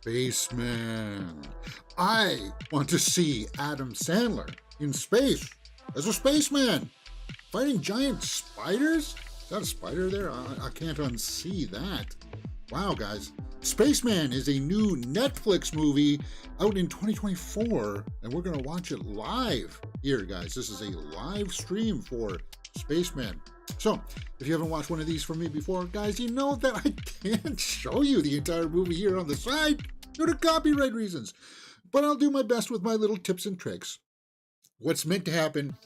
Spaceman. I want to see Adam Sandler in space as a spaceman, fighting giant spiders? Is that a spider there? I can't unsee that. Wow, guys. Spaceman is a new Netflix movie out in 2024, and we're going to watch it live here, guys. This is a live stream for Spaceman. So, if you haven't watched one of these from me before, guys, you know that I can't show you the entire movie here on the side due to copyright reasons. But I'll do my best with my little tips and tricks. What's meant to happen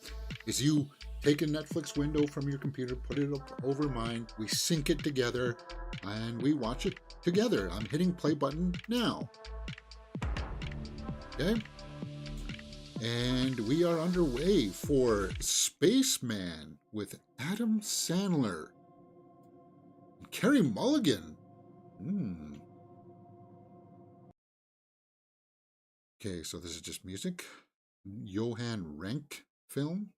is you take a Netflix window from your computer, put it up over mine, we sync it together, and we watch it together. I'm hitting play button now. Okay? And we are underway for Spaceman with Adam Sandler and Carey Mulligan. Okay, so this is just music. Johan Renck film.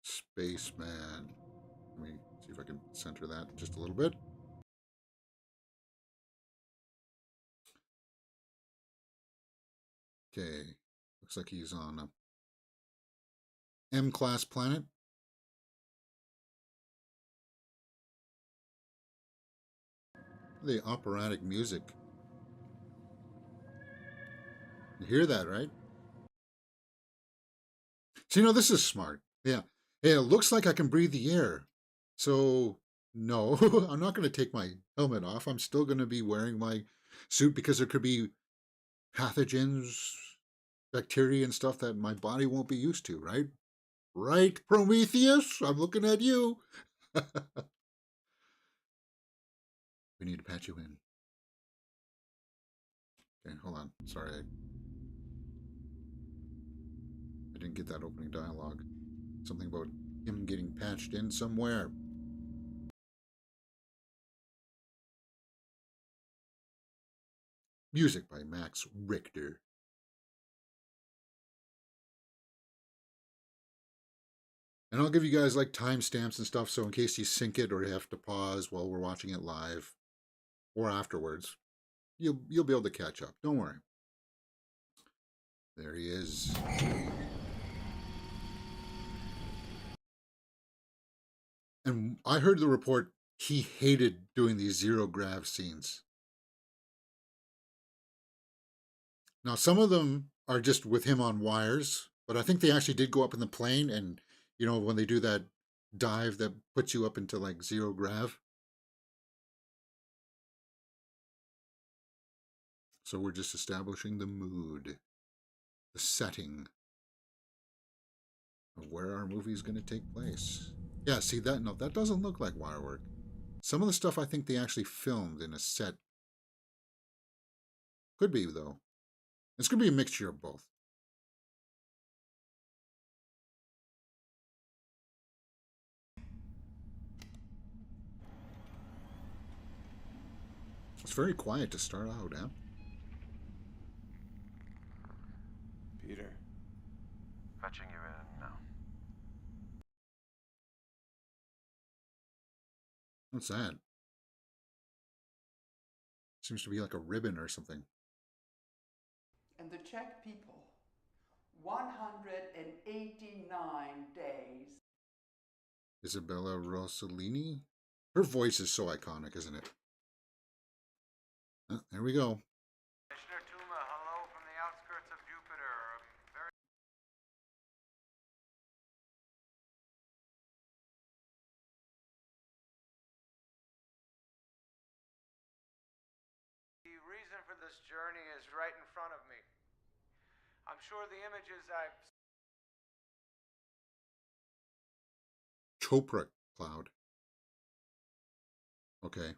Spaceman. Let me see if I can center that just a little bit. Okay, looks like he's on a M-class planet. The operatic music. You hear that, right? So, you know, this is smart. Yeah. Hey, it looks like I can breathe the air. So, no, I'm not going to take my helmet off. I'm still going to be wearing my suit because there could be pathogens, bacteria and stuff that my body won't be used to, right? Right, Prometheus? I'm looking at you. We need to patch you in. Okay, hold on. Sorry. I didn't get that opening dialogue. Something about him getting patched in somewhere. Music by Max Richter. And I'll give you guys like timestamps and stuff, so in case you sync it or you have to pause while we're watching it live or afterwards, you'll be able to catch up. Don't worry. There he is. And I heard the report he hated doing these zero grav scenes. Now, some of them are just with him on wires, but I think they actually did go up in the plane, and, you know, when they do that dive that puts you up into like zero grav. So we're just establishing the mood, the setting of where our movie is going to take place. Yeah, see that? No, that doesn't look like wire work. Some of the stuff I think they actually filmed in a set. Could be, though. It's going to be a mixture of both. It's very quiet to start out, huh? Peter. Fetching you in now. What's that? Seems to be like a ribbon or something. And the Czech people, 189 days. Isabella Rossellini? Her voice is so iconic, isn't it? There we go. Commissioner Tuma, hello from the outskirts of Jupiter. The reason for this journey is right in front of me. I'm sure the images I've... Chopra cloud. Okay.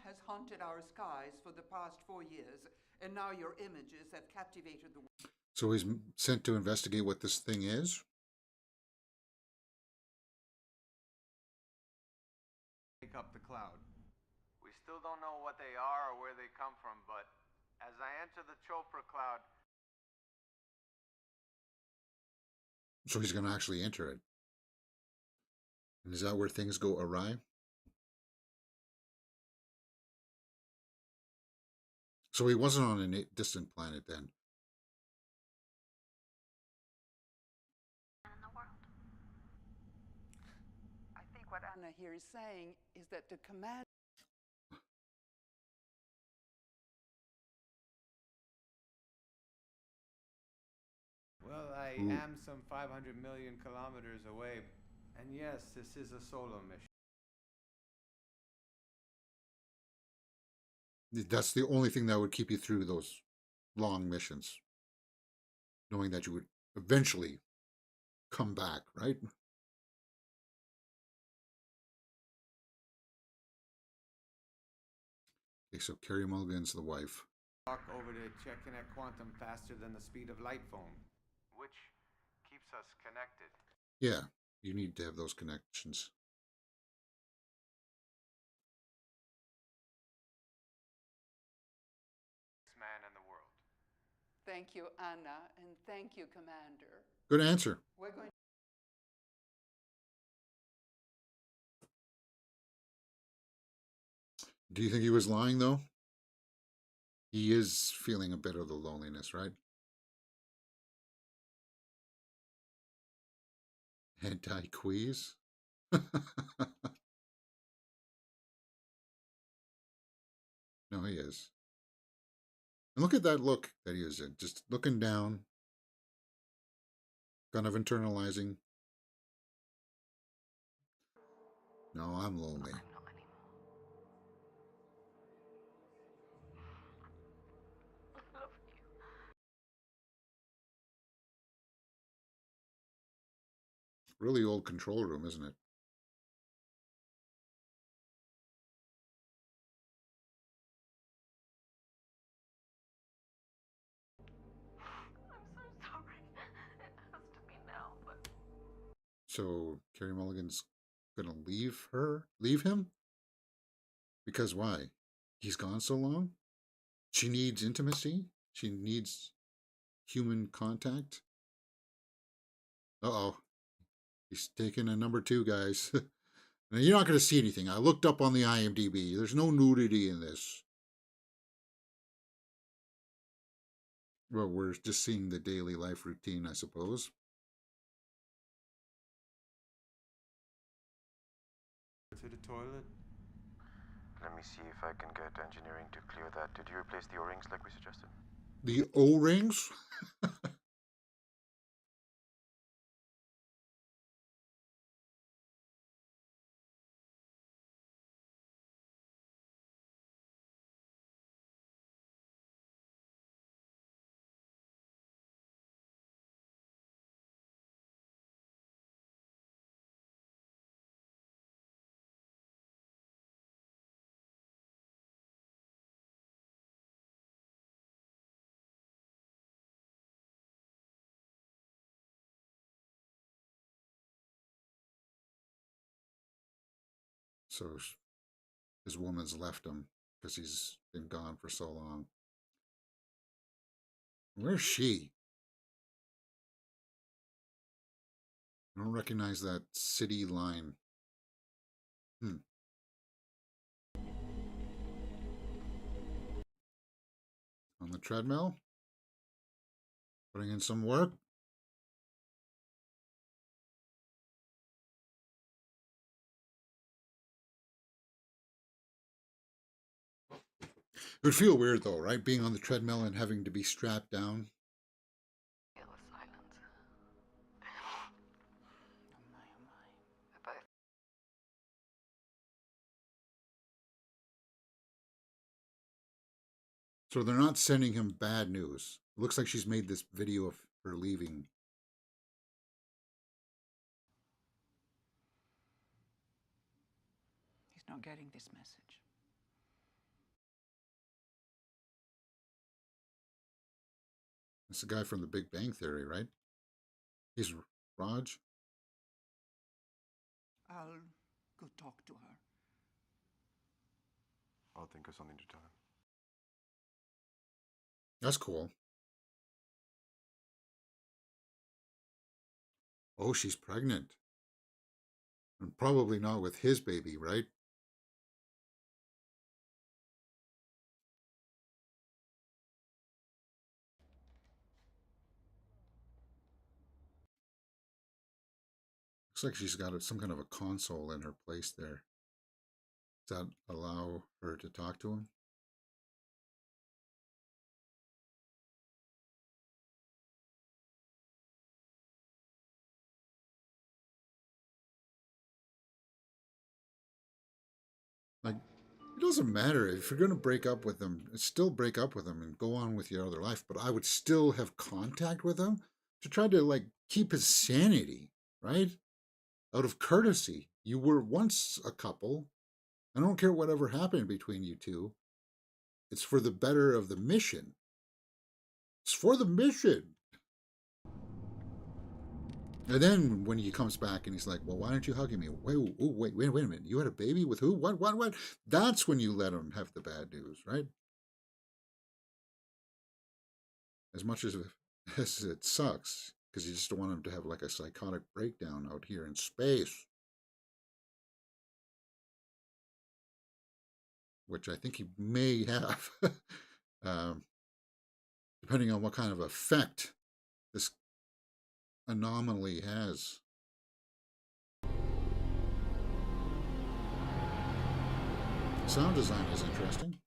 Has haunted our skies for the past 4 years, and now your images have captivated the world. So he's sent to investigate what this thing is? Pick up the cloud. We still don't know what they are or where they come from, but as I enter the Chopra cloud... So he's going to actually enter it. And is that where things go awry? So he wasn't on a distant planet then. In the world. I think what Anna here is saying is that the command. Well, I Ooh. am some 500 million kilometers away. And yes, this is a solo mission. That's the only thing that would keep you through those long missions, knowing that you would eventually come back, right? Okay, so Carrie Mulligan's the wife. Walk over to check Connect Quantum faster than the speed of light phone. Which keeps us connected. Yeah, you need to have those connections. Man in the world. Thank you, Anna, and thank you, Commander. Good answer. We're going. Do you think he was lying, though? He is feeling a bit of the loneliness, right? Anti-queeze? No, he is. And look at that look that he is in. Just looking down, kind of internalizing. No, I'm lonely. I'm not anymore. I love you. Really old control room, isn't it? I'm so sorry. It has to be now, but. So Carrie Mulligan's gonna leave him? Because why? He's gone so long? She needs intimacy? She needs human contact? Uh-oh. He's taking a number 2, guys. Now, you're not going to see anything. I looked up on the IMDb. There's no nudity in this. Well, we're just seeing the daily life routine, I suppose. To the toilet. Let me see if I can get engineering to clear that. Did you replace the O-rings like we suggested? The O-rings? So his woman's left him because he's been gone for so long. Where's she? I don't recognize that city line. On the treadmill? Putting in some work? It would feel weird though, right? Being on the treadmill and having to be strapped down. Feel the silence. Oh my, oh my. Both. So they're not sending him bad news. It looks like she's made this video of her leaving. He's not getting this message. It's the guy from the Big Bang Theory, right? He's Raj. I'll go talk to her. I'll think of something to tell him. That's cool. Oh, she's pregnant. And probably not with his baby, right? Looks like she's got some kind of a console in her place there. Does that allow her to talk to him? Like, it doesn't matter if you're going to break up with them, still break up with them and go on with your other life. But I would still have contact with him to try to like keep his sanity, right? Out of courtesy. You were once a couple. I don't care whatever happened between you two. It's for the better of the mission. It's for the mission. And then when he comes back and he's like, well, why aren't you hugging me? Wait a minute. You had a baby with who? What? That's when you let him have the bad news, right? As much as it sucks, because you just don't want him to have like a psychotic breakdown out here in space. Which I think he may have, depending on what kind of effect this anomaly has. Sound design is interesting.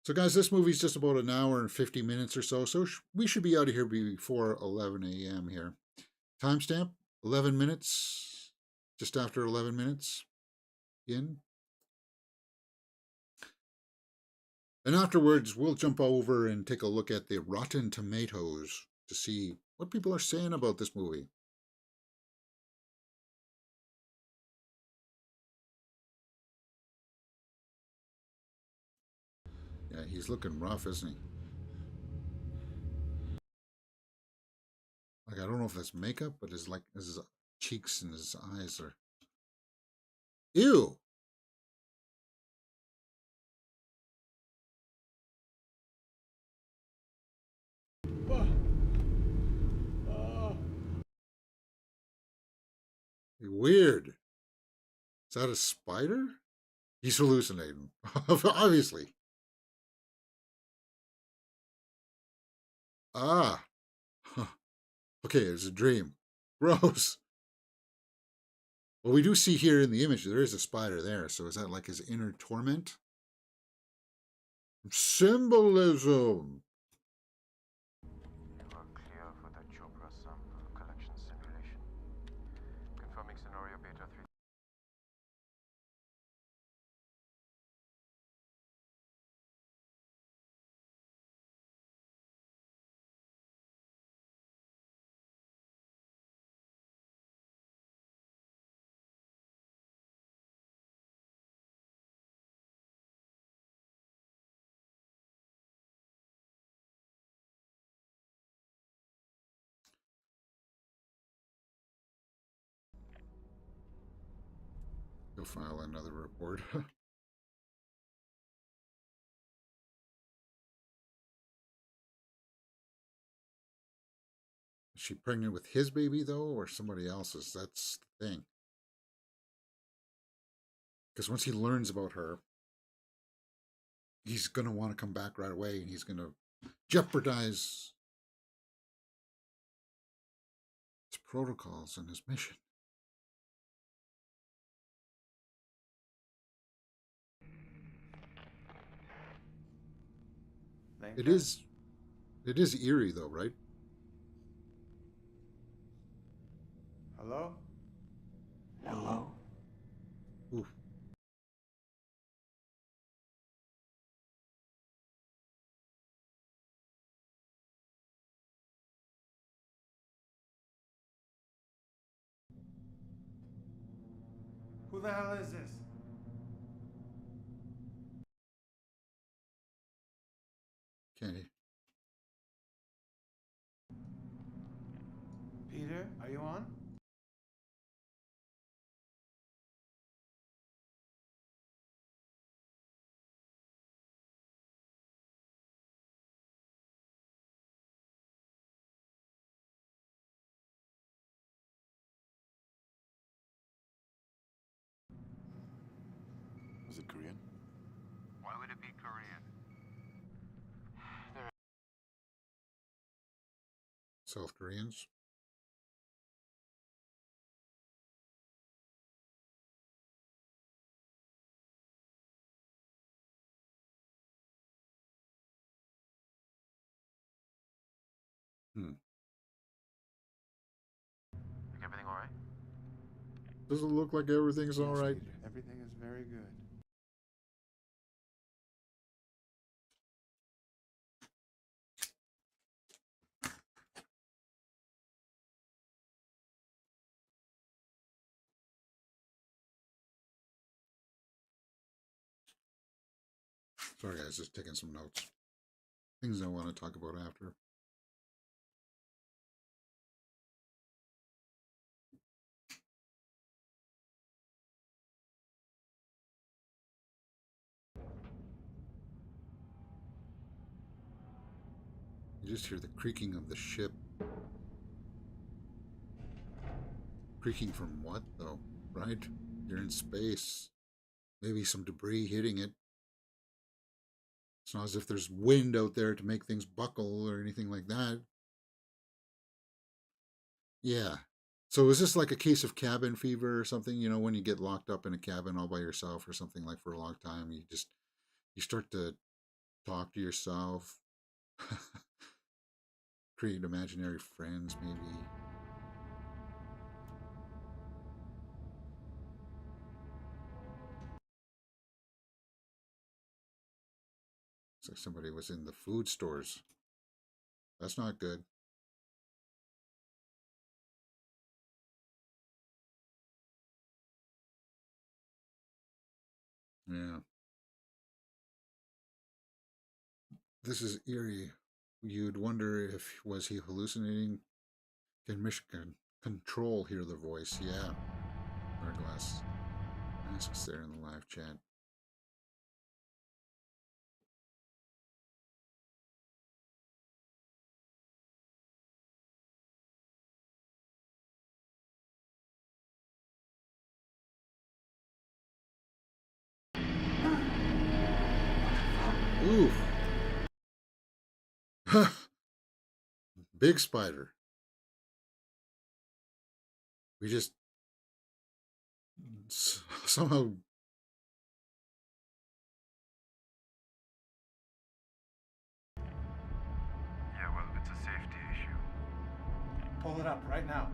So guys, this movie's just about an hour and 50 minutes or so, so we should be out of here before 11 a.m. here. Timestamp, 11 minutes, just after 11 minutes in. And afterwards, we'll jump over and take a look at the Rotten Tomatoes to see what people are saying about this movie. Yeah, he's looking rough, isn't he? Like, I don't know if that's makeup, but his cheeks and his eyes are... Ew! Weird. Is that a spider? He's hallucinating, obviously. Ah. Huh. Okay, it's a dream. Gross. Well, we do see here in the image, there is a spider there. So is that like his inner torment? Symbolism. You are clear for the Chopra sample collection simulation. Confirming scenario beta 3. He'll file another report. Is she pregnant with his baby, though, or somebody else's? That's the thing. Because once he learns about her, he's going to want to come back right away, and he's going to jeopardize his protocols and his mission. It is eerie, though, right? Hello? Hello? Oof. Who the hell is this? Can't Peter, are you on? Was it Korean? Why would it be Korean? South Koreans. Everything all right? Does it look like everything's all right? Everything is very good. Sorry, guys, just taking some notes. Things I want to talk about after. You just hear the creaking of the ship. Creaking from what, though? Right? You're in space. Maybe some debris hitting it. It's not as if there's wind out there to make things buckle or anything like that. Yeah. So is this like a case of cabin fever or something? You know, when you get locked up in a cabin all by yourself or something like for a long time, you start to talk to yourself, create imaginary friends, maybe. It's like somebody was in the food stores. That's not good. Yeah. This is eerie. You'd wonder if was he hallucinating? Can Michigan Control hear the voice? Yeah. Hourglass asks there in the live chat. Ooh. Big spider. We just somehow. Yeah, well, it's a safety issue. Pull it up right now.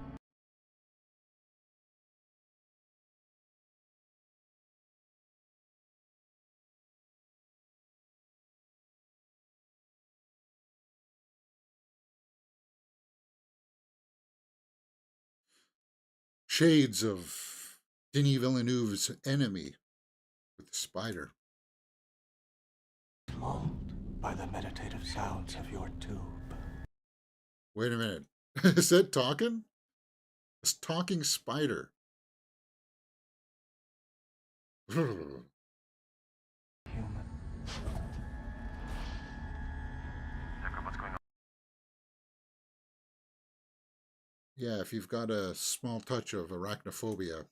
Shades of Denis Villeneuve's Enemy with the spider. Lulled by the meditative sounds of your tube. Wait a minute. Is that talking? It's talking spider. Human. Jacob, what's going on? Yeah, if you've got a small touch of arachnophobia.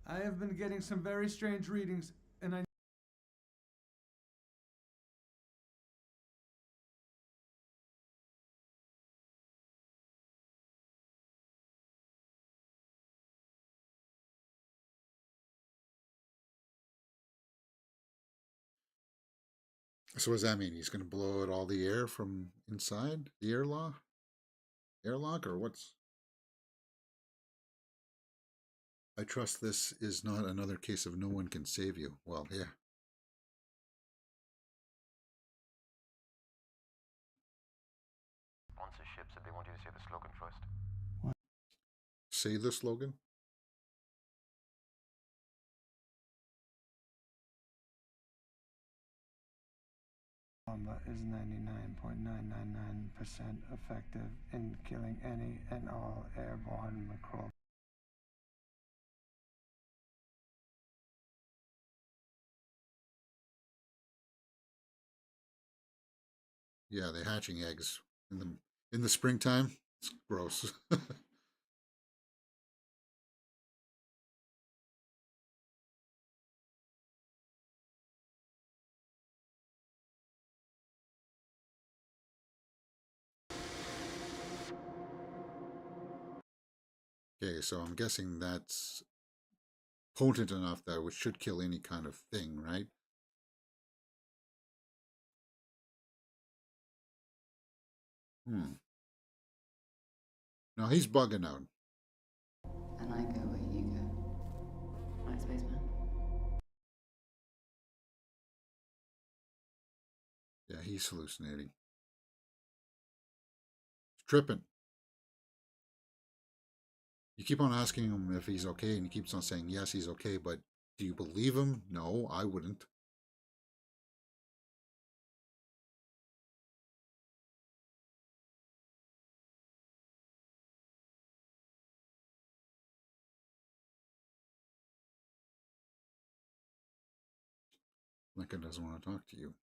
I have been getting some very strange readings, and I So what does that mean? He's going to blow out all the air from inside the airlock, or what's? I trust this is not another case of no one can save you. Well, yeah. Once a ship said they want you to say the slogan first. Say the slogan. Bomba is 99.999% effective in killing any and all airborne microbes. Yeah, they're hatching eggs in the springtime. It's gross. Okay, so I'm guessing that's potent enough that it should kill any kind of thing, right? Hmm. No, he's bugging out. And I go where you go. Right, Spaceman? Yeah, he's hallucinating. He's tripping. You keep on asking him if he's okay, and he keeps on saying, yes, he's okay, but do you believe him? No, I wouldn't. Lincoln doesn't want to talk to you.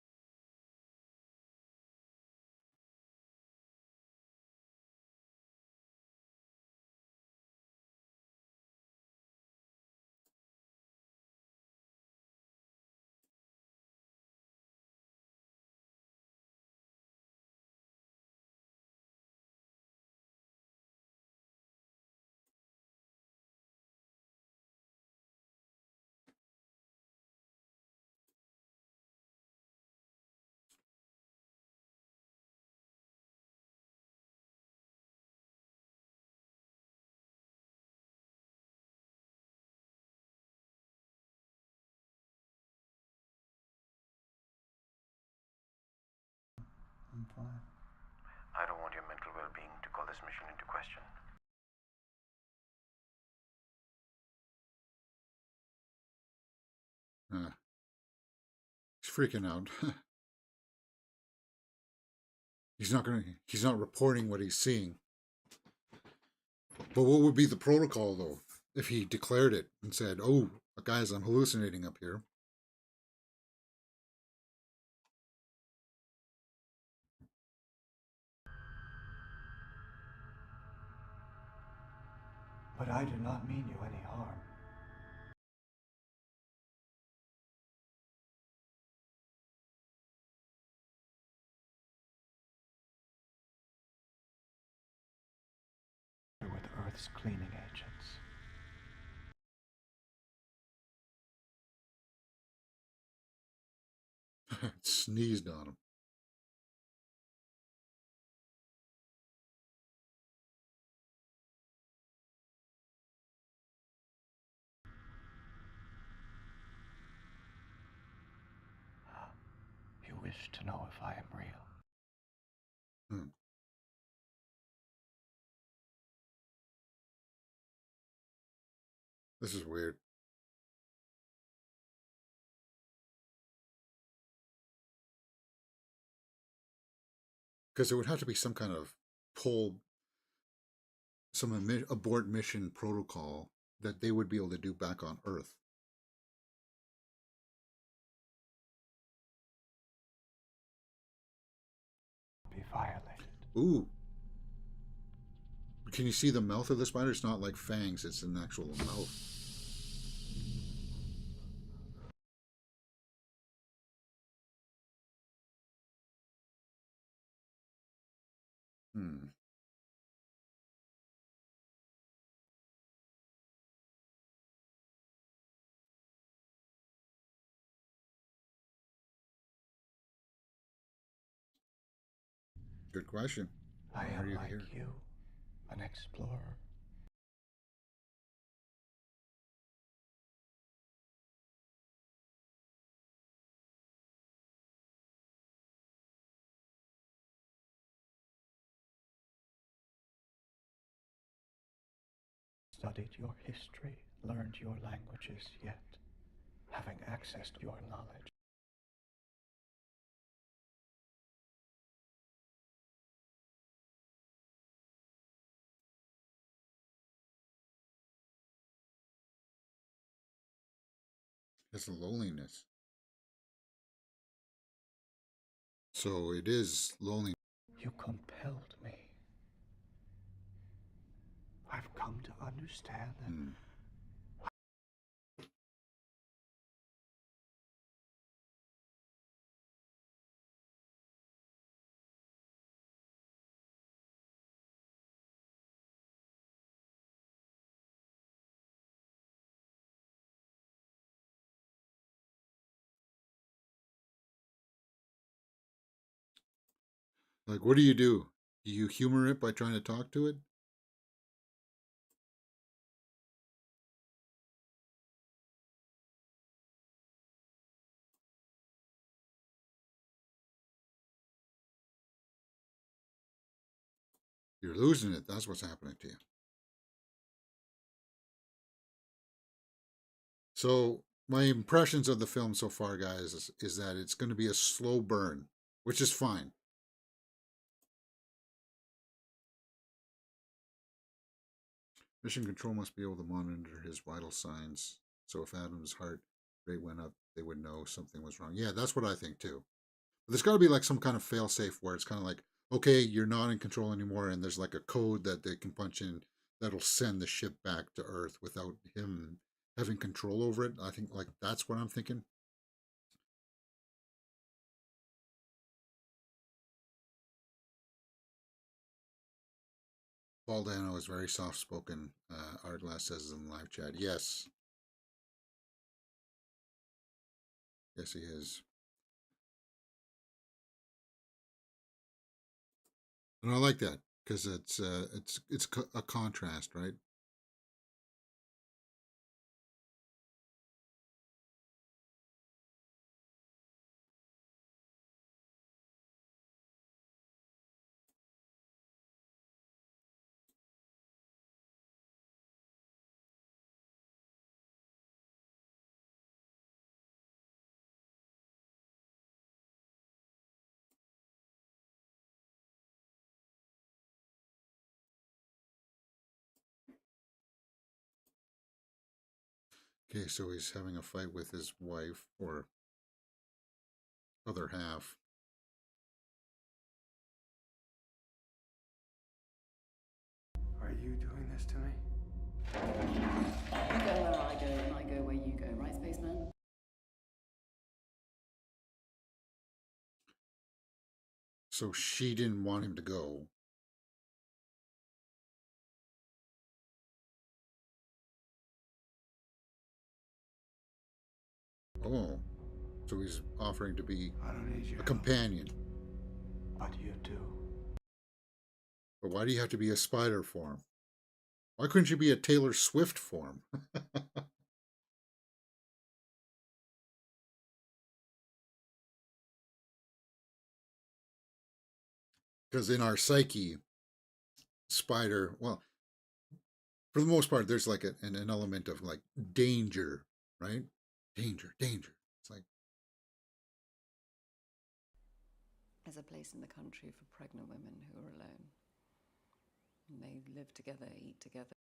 I'm fine. I don't want your mental well-being to call this mission into question. He's freaking out. He's not reporting what he's seeing. But what would be the protocol, though, if he declared it and said, oh, guys, I'm hallucinating up here? But I do not mean you any harm. With Earth's cleaning agents. Sneezed on him. You wish to know if I am real. Hmm. This is weird. Because there would have to be some kind of abort mission protocol that they would be able to do back on Earth. Be violated. Ooh. Can you see the mouth of the spider? It's not like fangs, it's an actual mouth. Hmm. Good question. I Why are am you like here? you, an explorer. Studied your history, learned your languages, yet having access to your knowledge. It's loneliness. So it is lonely. You compelled me. I've come to understand that Like, what do? Do you humor it by trying to talk to it? You're losing it. That's what's happening to you. So my impressions of the film so far, guys, is that it's going to be a slow burn, which is fine. Mission Control must be able to monitor his vital signs. So if Adam's heart rate went up, they would know something was wrong. Yeah, that's what I think too. But there's got to be like some kind of fail safe where it's kind of like, okay, you're not in control anymore, and there's like a code that they can punch in that'll send the ship back to Earth without him having control over it. I think like that's what I'm thinking. Paul Dano is very soft spoken. Ardglass says in the live chat. Yes. Yes, he is. And I like that because it's a contrast, right? Okay, so he's having a fight with his wife or other half. Are you doing this to me? You go where I go, and I go where you go, right, Spaceman? So she didn't want him to go. Oh, so he's offering to be I don't need you. a companion. but you do. But why do you have to be a spider form? Why couldn't you be a Taylor Swift form? Because in our psyche, spider, well, for the most part, there's like an element of like danger, right? Danger, danger. It's like, There's a place in the country for pregnant women who are alone. And they live together, eat together.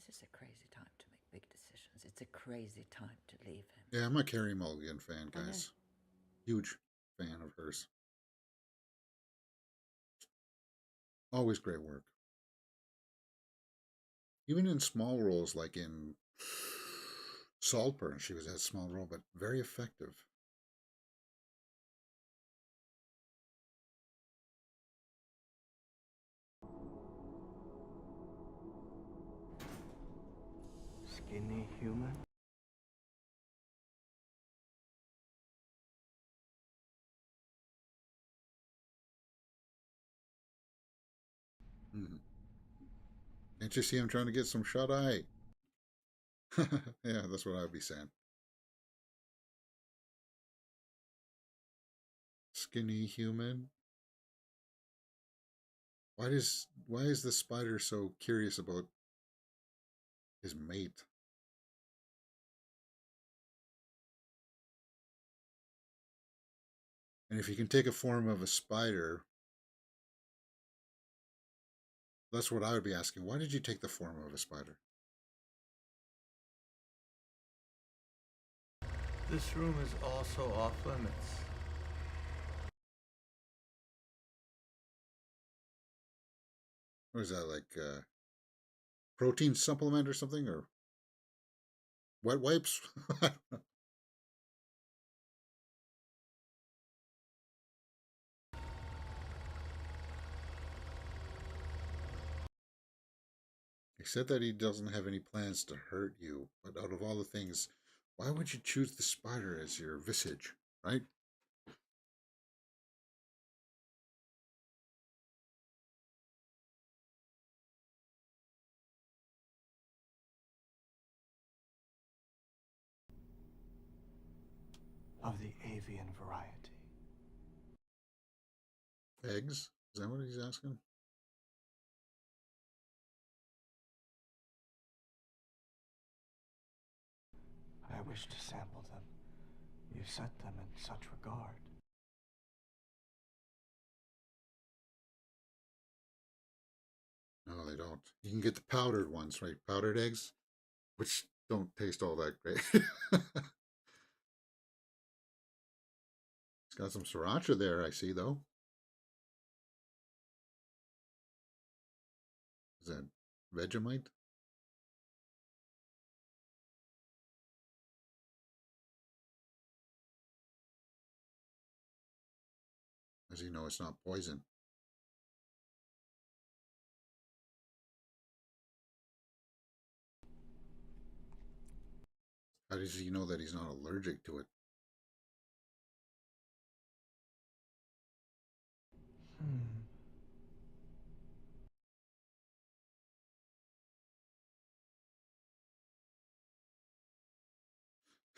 This is a crazy time to make big decisions. It's a crazy time to leave him. yeah, I'm a Carrie Mulligan fan, guys. Huge fan of hers. Always great work. Even in small roles, like in Saltburn, she was a small role, but very effective. Skinny human? Mm-hmm. Can't you see him trying to get some shut eye? Yeah, that's what I would be saying. Skinny human. Why is the spider so curious about his mate. And if you can take a form of a spider, that's what I would be asking. Why did you take the form of a spider? This room is also off limits. What is that, like protein supplement or something? Or wet wipes? He said that he doesn't have any plans to hurt you, but out of all the things, why would you choose the spider as your visage, right? Of the avian variety. Eggs? Is that what he's asking? I wish to sample them. You set them in such regard. No, they don't. You can get the powdered ones, right? Powdered eggs, which don't taste all that great. It's got some sriracha there, I see, though. Is that Vegemite? As you know, it's not poison. How does he know that he's not allergic to it?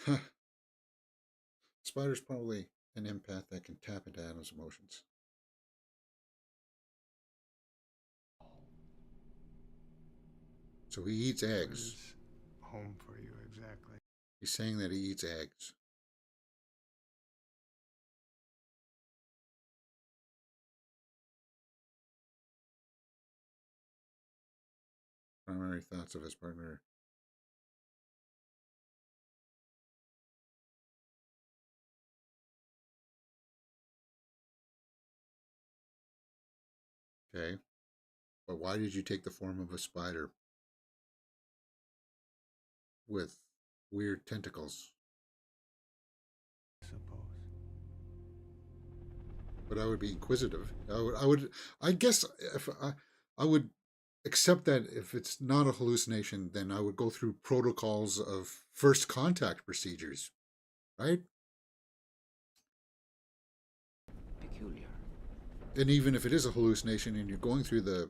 Huh. Spider's probably an empath that can tap into Adam's emotions. So he eats eggs. Home for you, exactly. He's saying that he eats eggs. Primary thoughts of his partner. Okay. But why did you take the form of a spider with weird tentacles? I suppose. But I would be inquisitive. I guess if I would accept that if it's not a hallucination, then I would go through protocols of first contact procedures, right? Peculiar. And even if it is a hallucination and you're going through the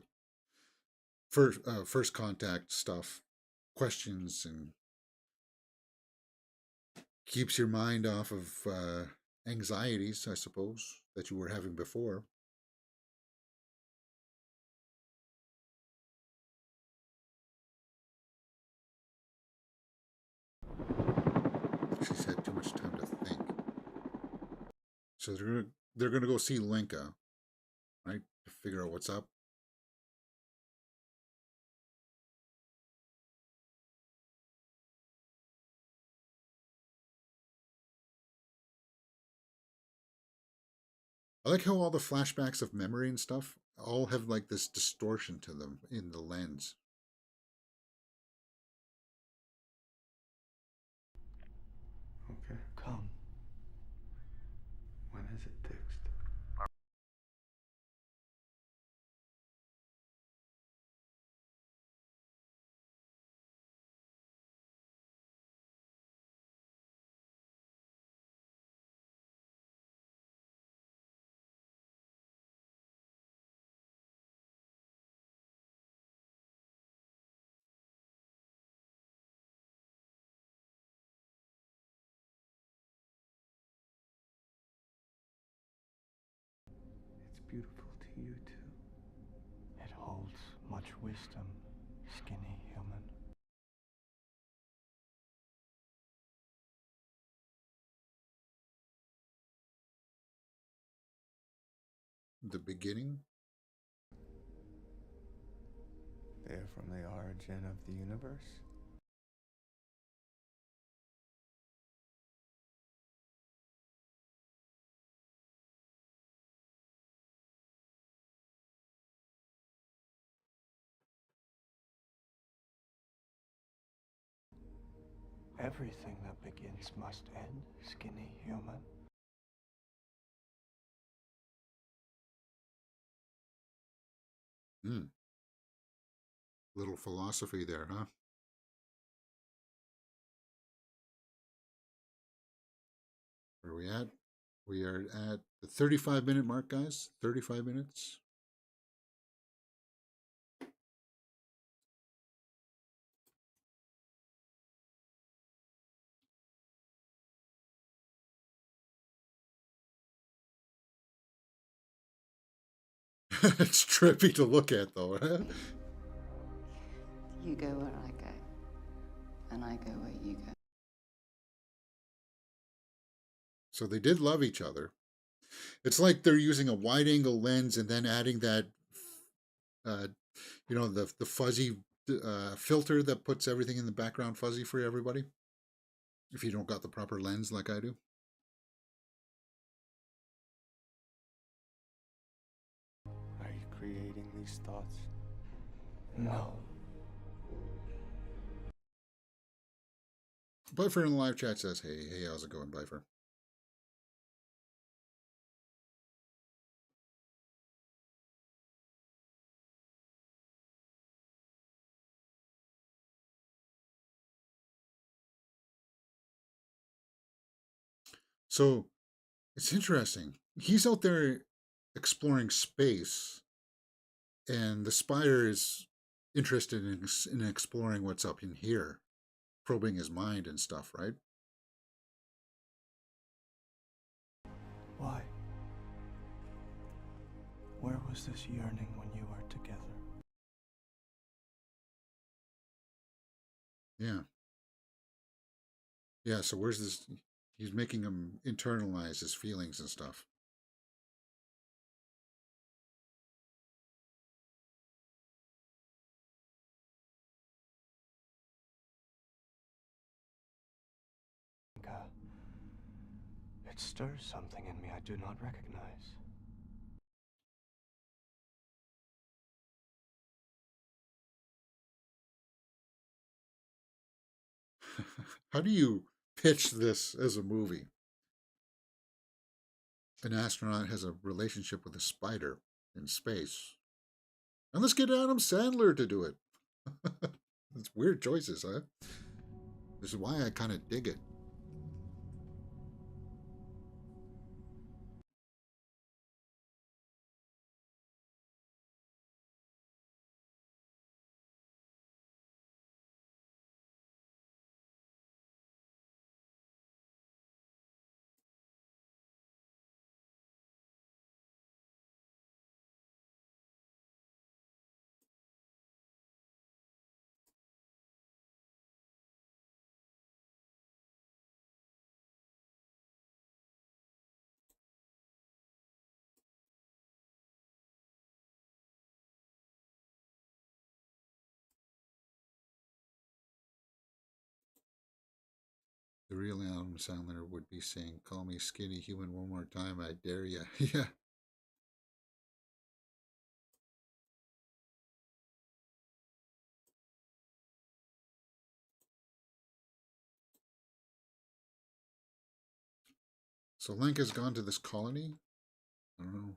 first contact stuff, questions, and keeps your mind off of anxieties, I suppose, that you were having before. She's had too much time to think. So they're gonna go see Linka, right, to figure out what's up. I like how all the flashbacks of memory and stuff all have like this distortion to them in the lens. Okay. Come. When is it fixed? It's beautiful to you too. It holds much wisdom, skinny human. the beginning. They're from the origin of the universe. Everything that begins must end, skinny human. Little philosophy there, huh? Where are we at? We are at the 35-minute mark, guys. 35 minutes. It's trippy to look at, though. Huh? You go where I go, and I go where you go. So they did love each other. It's like they're using a wide-angle lens and then adding that, uh, the fuzzy filter that puts everything in the background fuzzy for everybody. If you don't got the proper lens like I do. Are you creating these thoughts? No. Bifer in the live chat says, hey, how's it going, Bifer? So it's interesting. He's out there exploring space, and the spider is interested in exploring what's up in here, probing his mind and stuff, right? Why? Where was this yearning when you were together? Yeah. Yeah, so where's this? He's making him internalize his feelings and stuff. It stirs something in me I do not recognize. How do you pitch this as a movie? An astronaut has a relationship with a spider in space. And let's get Adam Sandler to do it. It's weird choices, huh? This is why I kind of dig it. The real Adam Sandler would be saying, "Call me skinny human one more time, I dare ya." Yeah. So Link has gone to this colony? I don't know.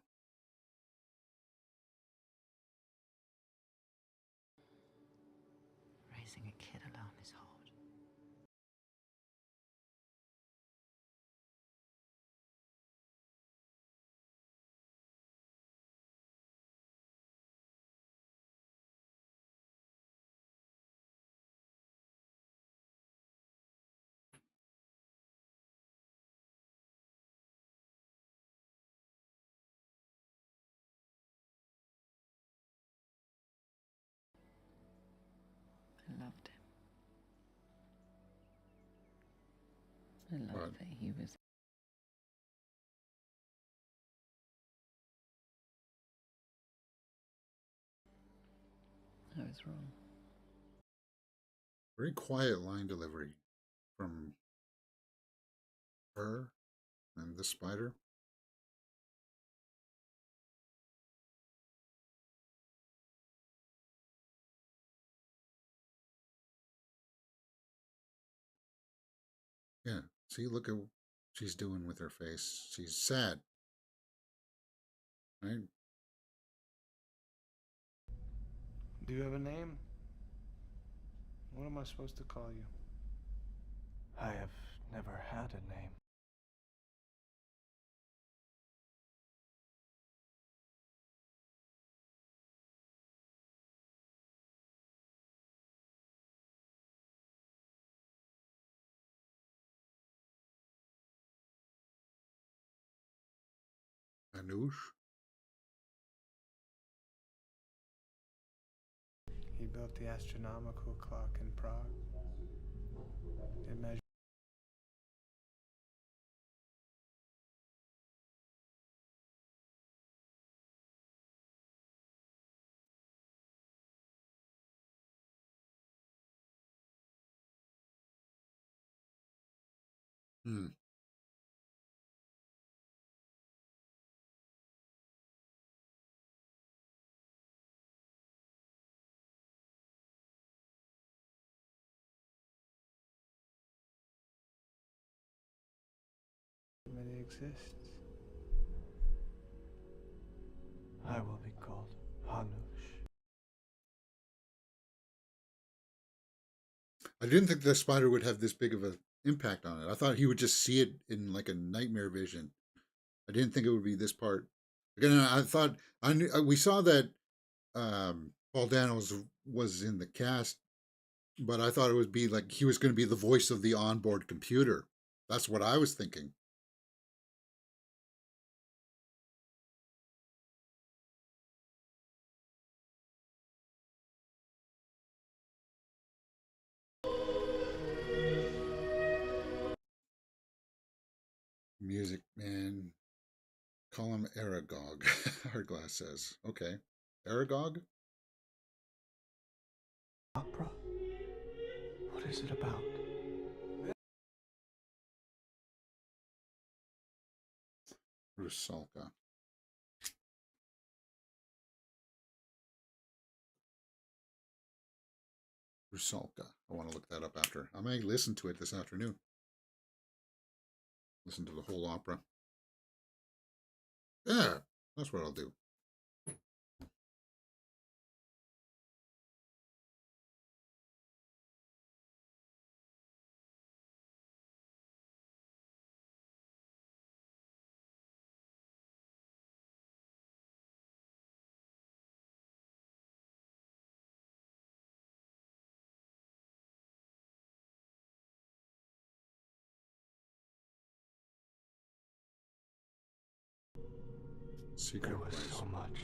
Raising a kid alone is hard. I loved him. I loved that he was I was wrong. Very quiet line delivery from her and the spider. Yeah, see, look at what she's doing with her face. She's sad, right? Do you have a name? What am I supposed to call you? I have never had a name. Anoush. He built the astronomical clock in Prague. It measures Hmm. it exists. I will be called Hanush. I didn't think the spider would have this big of an impact on it. I thought he would just see it in like a nightmare vision. I didn't think it would be this part. Again, I thought I knew we saw that Paul Daniels was in the cast, but I thought it would be like he was going to be the voice of the onboard computer. That's what I was thinking. Music man, call him Aragog. Glass says, okay, Aragog. Opera? What is it about? Rusalka. Rusalka. I want to look that up after. I may listen to it this afternoon. Listen to the whole opera. Yeah, that's what I'll do. Secret There was place. so much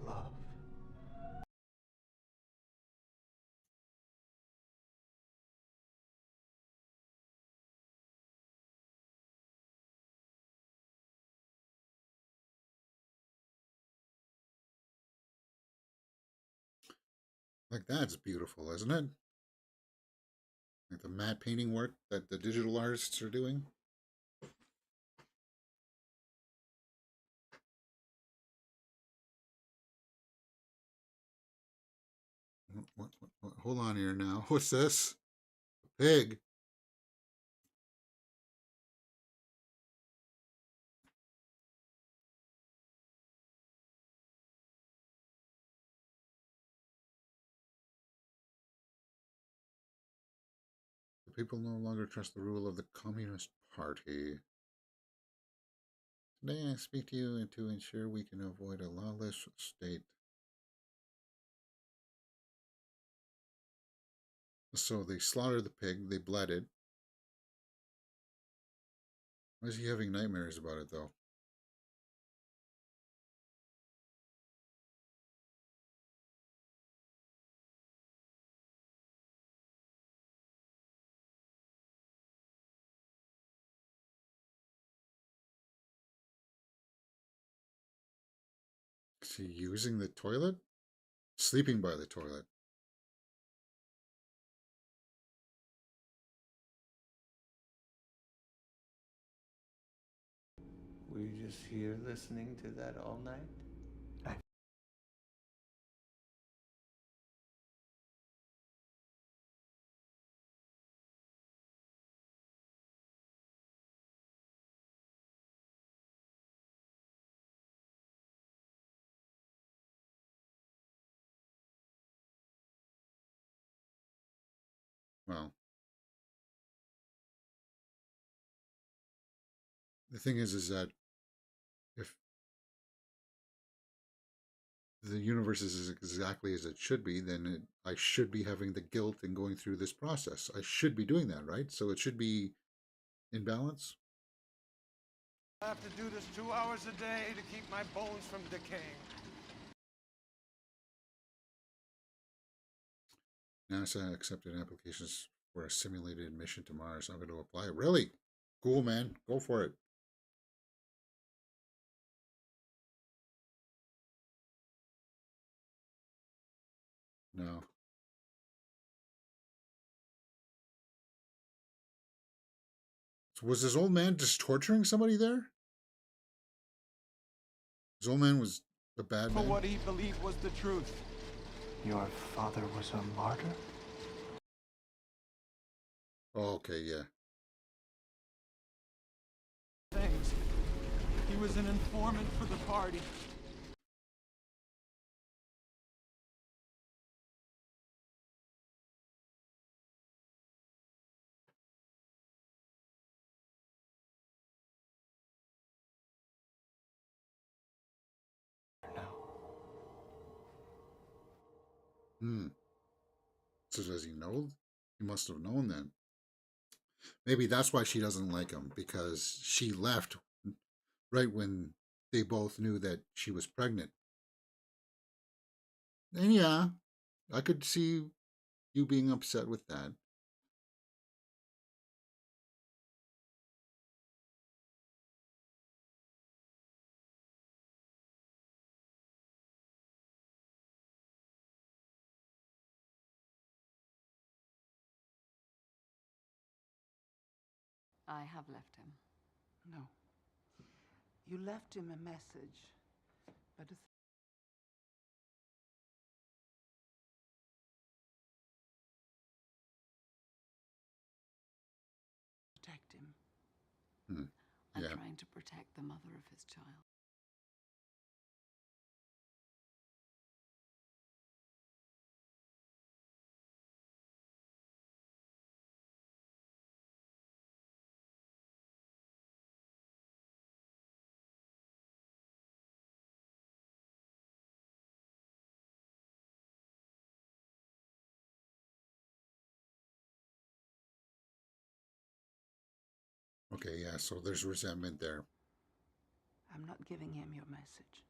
love. Like that's beautiful, isn't it? Like the matte painting work that the digital artists are doing. What? Hold on here now. What's this? A pig. The people no longer trust the rule of the Communist Party. Today I speak to you to ensure we can avoid a lawless state. So they slaughtered the pig, they bled it. Why is he having nightmares about it though? Is he using the toilet? sleeping by the toilet. Were you just here listening to that all night? Well, the thing is that if the universe is exactly as it should be, then I should be having the guilt and going through this process. I should be doing that, right? So it should be in balance. I have to do this 2 hours a day to keep my bones from decaying. NASA accepted applications for a simulated mission to Mars. I'm going to apply. Really? Cool, man. Go for it. No. So was this old man just torturing somebody there? This old man was a bad For man? what he believed was the truth. Your father was a martyr? Oh, okay, yeah. Things. He was an informant for the party. No. So does he know? He must have known then. Maybe that's why she doesn't like him, because she left right when they both knew that she was pregnant. And yeah, I could see you being upset with that. I have left him. No. You left him a message, but protect him. I'm Yeah. trying to protect the mother of his child. Okay, yeah, so there's resentment there. I'm not giving him your message.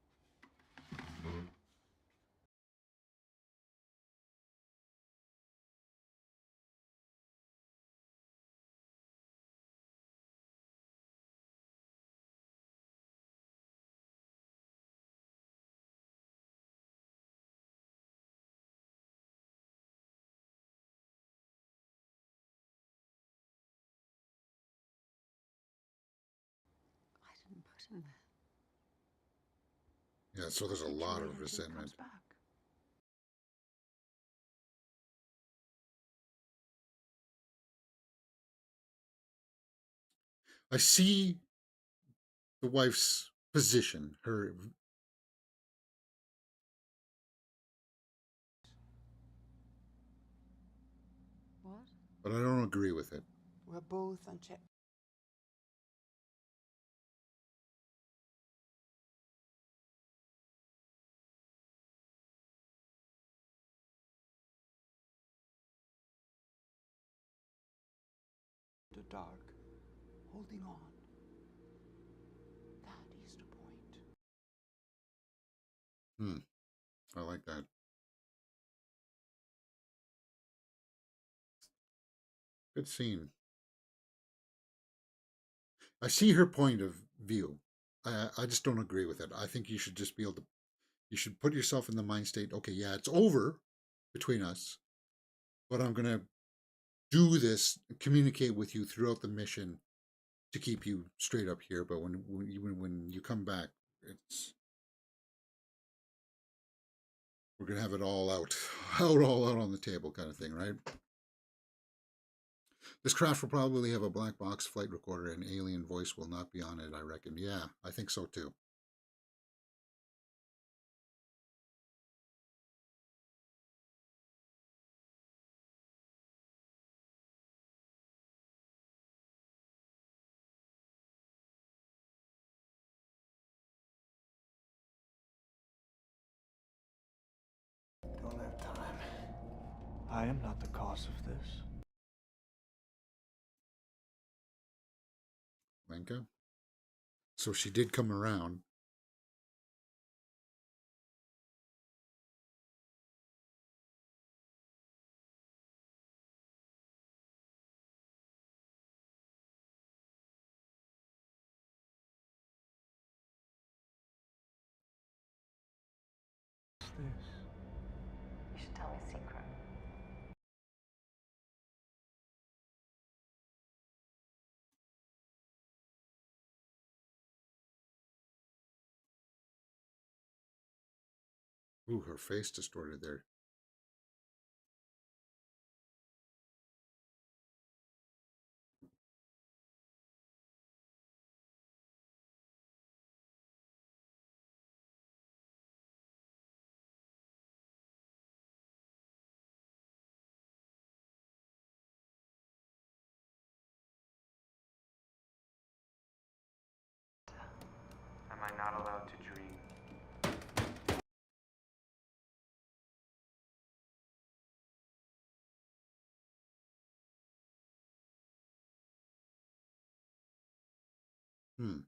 I didn't put him there. Yeah, so there's a Keep lot waiting of until he resentment. comes back. I see the wife's position, her. What? But I don't agree with it. We're both unchecked. The dark, holding on. That is the point. I like that. Good scene. I see her point of view. I just don't agree with it. I think you should just be able to You should put yourself in the mind state, okay, yeah, it's over between us, but I'm going to do this, communicate with you throughout the mission to keep you straight up here. But when you come back, it's we're going to have it all out, all out on the table kind of thing, right? This craft will probably have a black box flight recorder and alien voice will not be on it, I reckon. Yeah, I think so too. Don't have time. I am not the cause of this. Lenka? So she did come around. What's this? You should tell me a secret. Ooh, her face distorted there. Am I not allowed to dream? Hmm.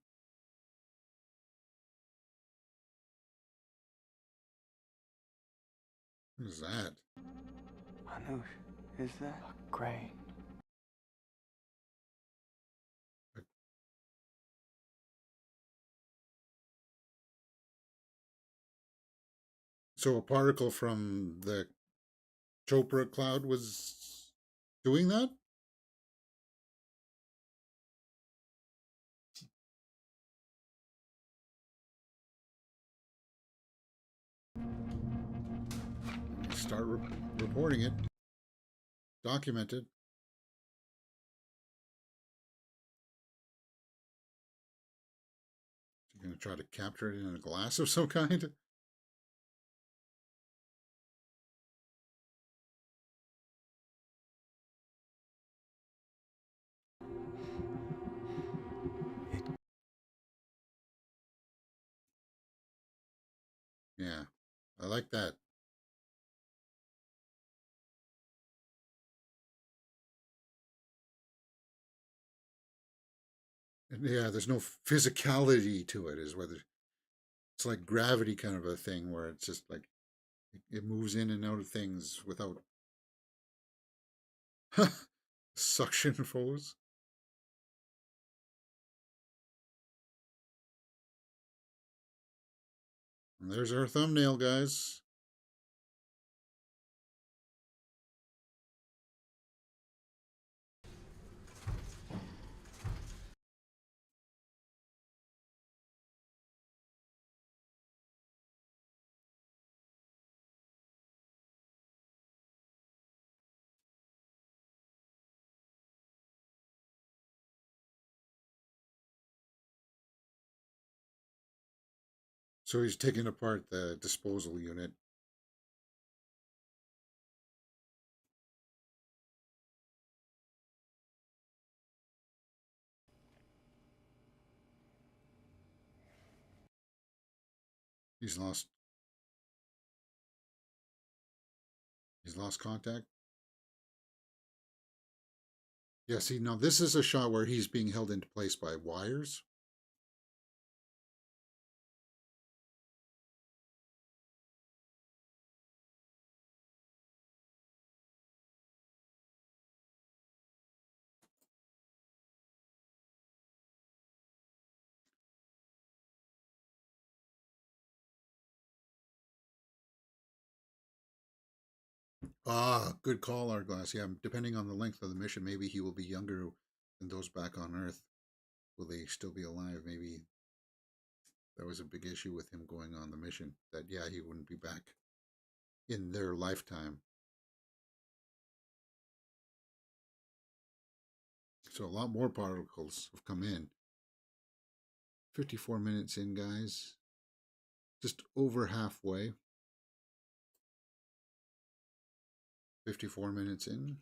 What is that? Manouche, is that? A grain. So a particle from the Chopra cloud was doing that? Start reporting it. Document it. You're going to try to capture it in a glass of some kind? Yeah, I like that. And yeah, there's no physicality to it, is whether it's like gravity kind of a thing where it's just like it moves in and out of things without suction foes. And there's our thumbnail, guys. So he's taking apart the disposal unit. He's lost. He's lost contact. Yeah, see, now this is a shot where he's being held into place by wires. Ah, good call, Hourglass. Yeah, depending on the length of the mission, maybe he will be younger than those back on Earth. Will they still be alive? Maybe that was a big issue with him going on the mission. That, yeah, he wouldn't be back in their lifetime. So a lot more particles have come in. 54 minutes in, guys. Just over halfway. 54 minutes in.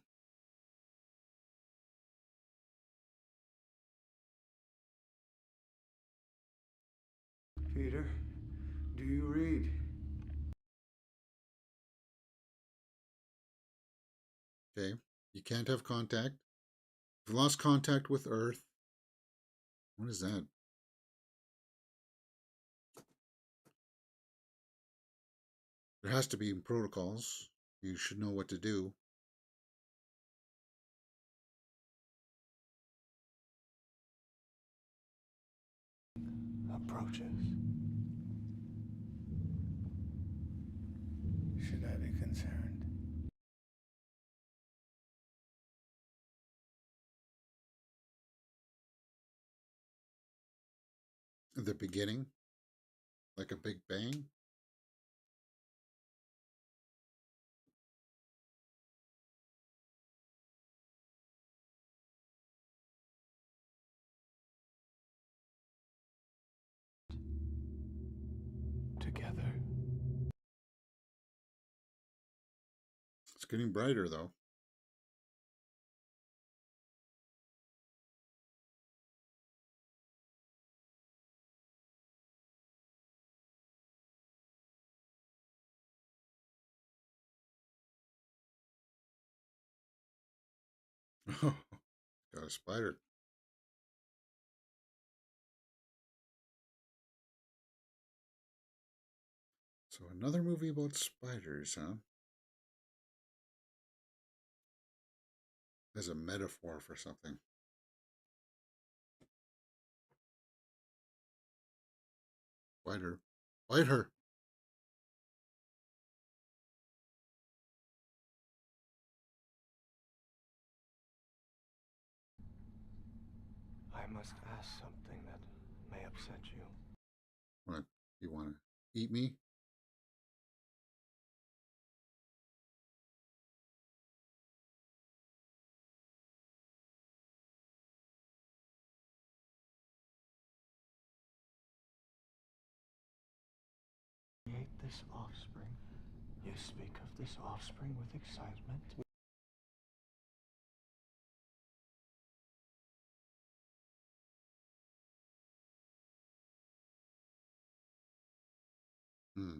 Peter, do you read? Okay. You can't have contact. You've lost contact with Earth. What is that? There has to be protocols. You should know what to do. Approaches. Should I be concerned? The beginning, like a big bang. Together. It's getting brighter, though. Got a spider. So another movie about spiders, huh? As a metaphor for something. Spider. Bite her. I must ask something that may upset you. What? You want to eat me? Create this offspring. You speak of this offspring with excitement. Hmm.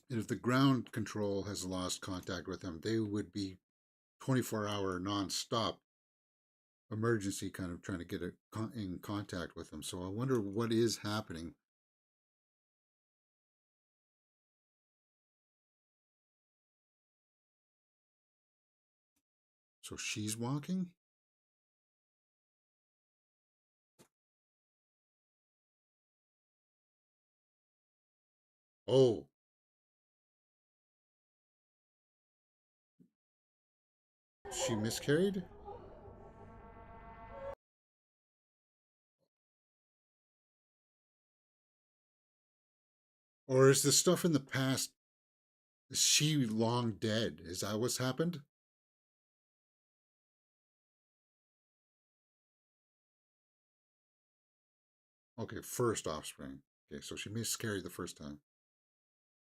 And if the ground control has lost contact with them, they would be 24-hour non-stop emergency kind of trying to get in contact with them. So I wonder what is happening. So she's walking? Oh. She miscarried? Or is the stuff in the past, is she long dead? Is that what's happened? Okay, first offspring. Okay, so she miscarried the first time.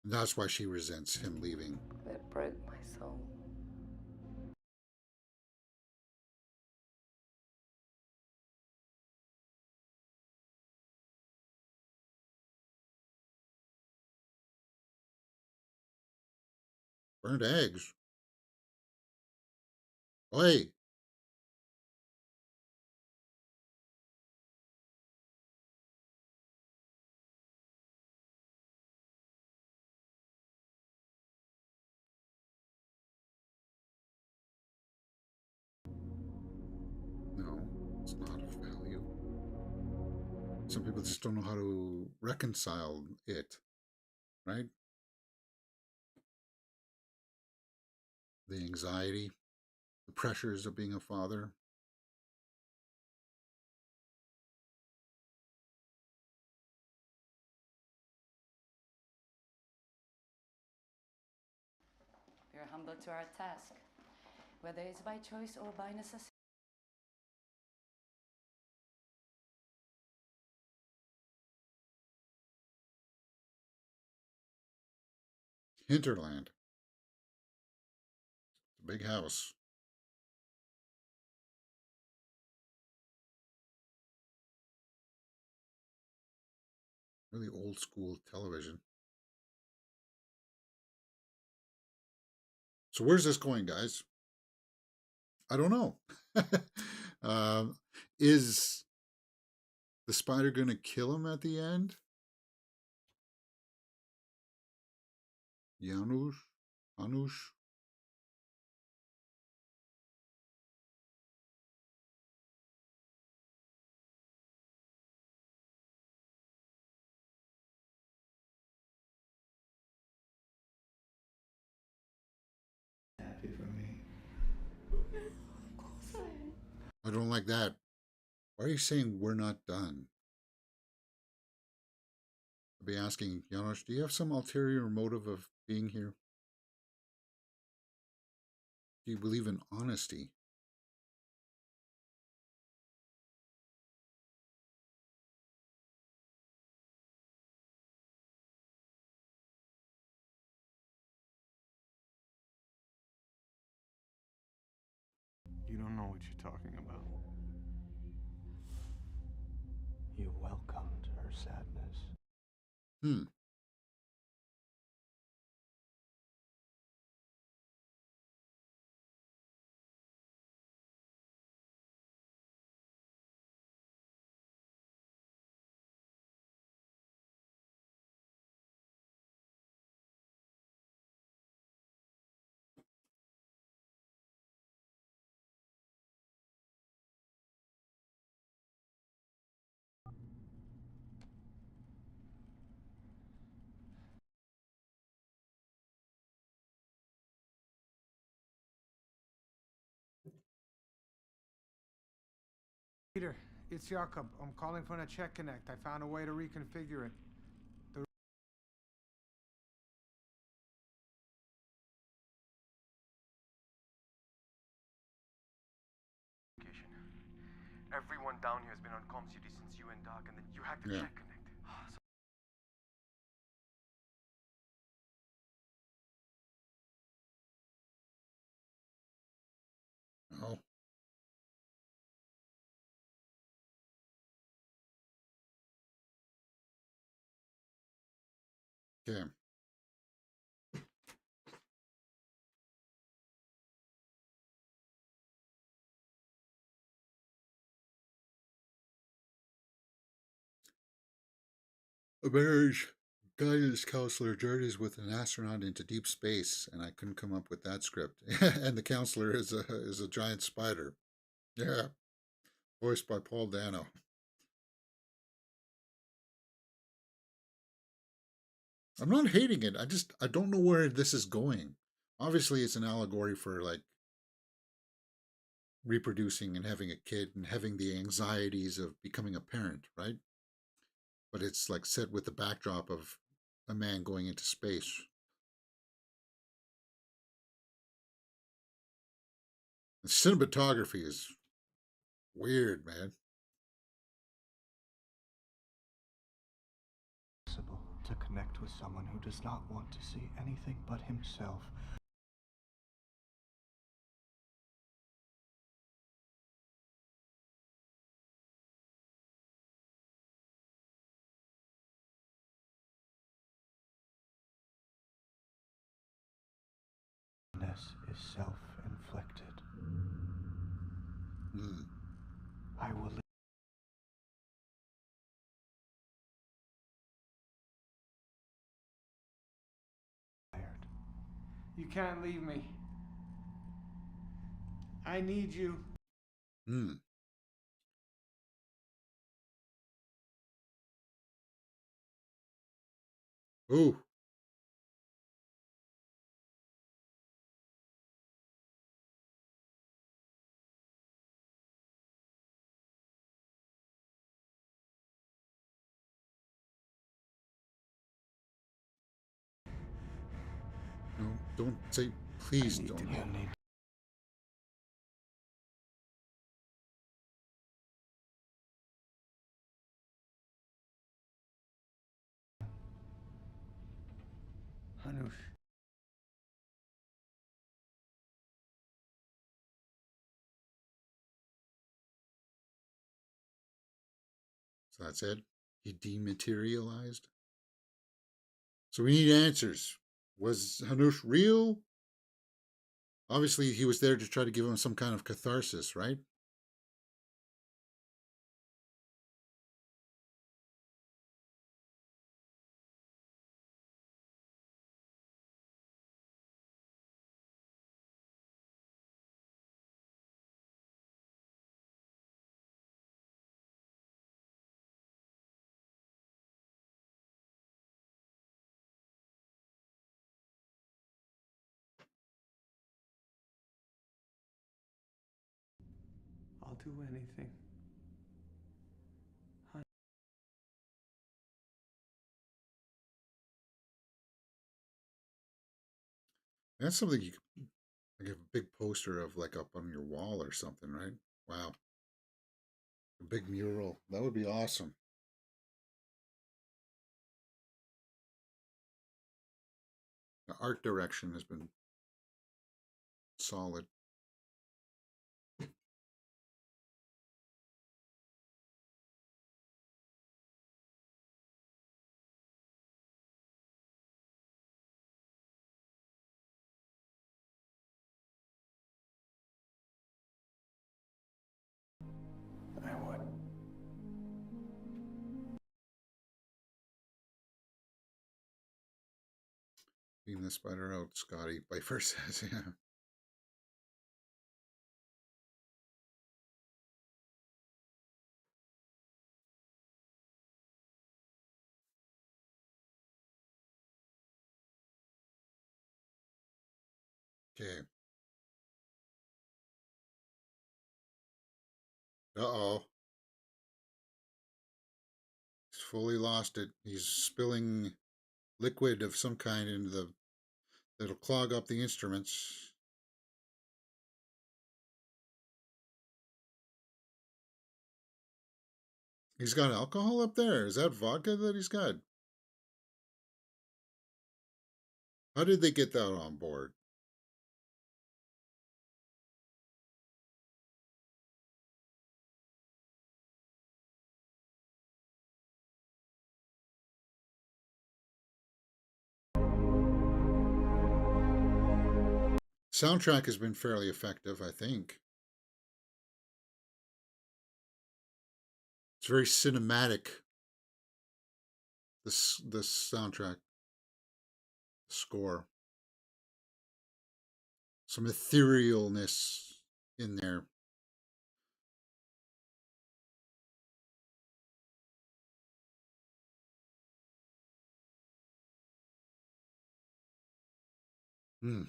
And that's why she resents him leaving. It broke my soul. Burnt eggs. Oi! No, it's not of value. Some people just don't know how to reconcile it, right? The anxiety, the pressures of being a father. We are humble to our task, whether it's by choice or by necessity. Hinterland. It's a big house. Really old school television. So where's this going, guys? I don't know. Is the spider going to kill him at the end? Janusz? Anush? Happy for me. Of course I am. I don't like that. Why are you saying we're not done? I'll be asking, Janusz, do you have some ulterior motive of being here? Do you believe in honesty? You don't know what you're talking about. You welcomed her sadness. Hmm. Peter, it's Jakob. I'm calling from the Check Connect. I found a way to reconfigure it. Everyone down here has been on comms duty since you and Doc, and then you hacked the Yeah. Check Connect. Oh. Okay. A marriage guidance counselor journeys with an astronaut into deep space, and I couldn't come up with that script. And the counselor is a giant spider. Yeah, voiced by Paul Dano. I'm not hating it. I don't know where this is going. Obviously, it's an allegory for like reproducing and having a kid and having the anxieties of becoming a parent, right? But it's like set with the backdrop of a man going into space. The cinematography is weird, man. Possible to connect with someone who does not want to see anything but himself. This is self-inflicted. Hmm. I will leave. You can't leave me. I need you. Hmm. Ooh. No, don't say, please I need don't. to get need. Hanush. So that's it. He dematerialized. So we need answers. Was Hanush real? Obviously, he was there to try to give him some kind of catharsis, right? I'll do anything. That's something you could like have a big poster of, like up on your wall or something, right? Wow, a big mural. That would be awesome. The art direction has been solid. I would. Beam the spider out, Scotty. Bifer says, yeah. Okay. Uh-oh. He's fully lost it. He's spilling liquid of some kind into the that'll clog up the instruments. He's got alcohol up there. Is that vodka that he's got? How did they get that on board? Soundtrack has been fairly effective, I think. It's very cinematic. This soundtrack score, some etherealness in there. Hmm.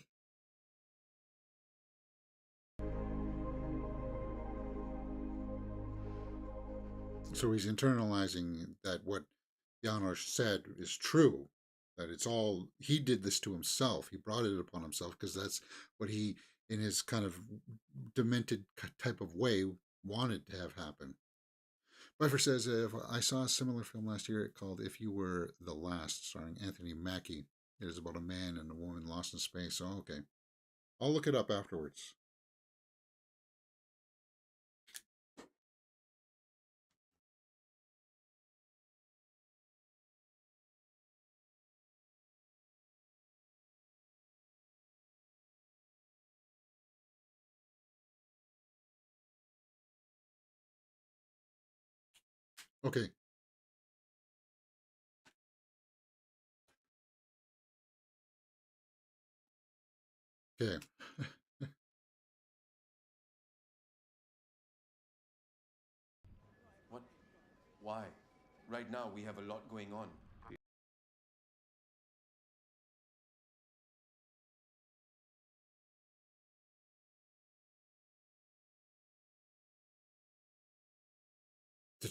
So he's internalizing that what Janosch said is true, that it's all, he did this to himself. He brought it upon himself because that's what he, in his kind of demented type of way, wanted to have happen. Pfeiffer says, I saw a similar film last year called If You Were the Last, starring Anthony Mackie. It is about a man and a woman lost in space. Oh, okay. I'll look it up afterwards. Okay. Okay. What? Why? Right now we have a lot going on.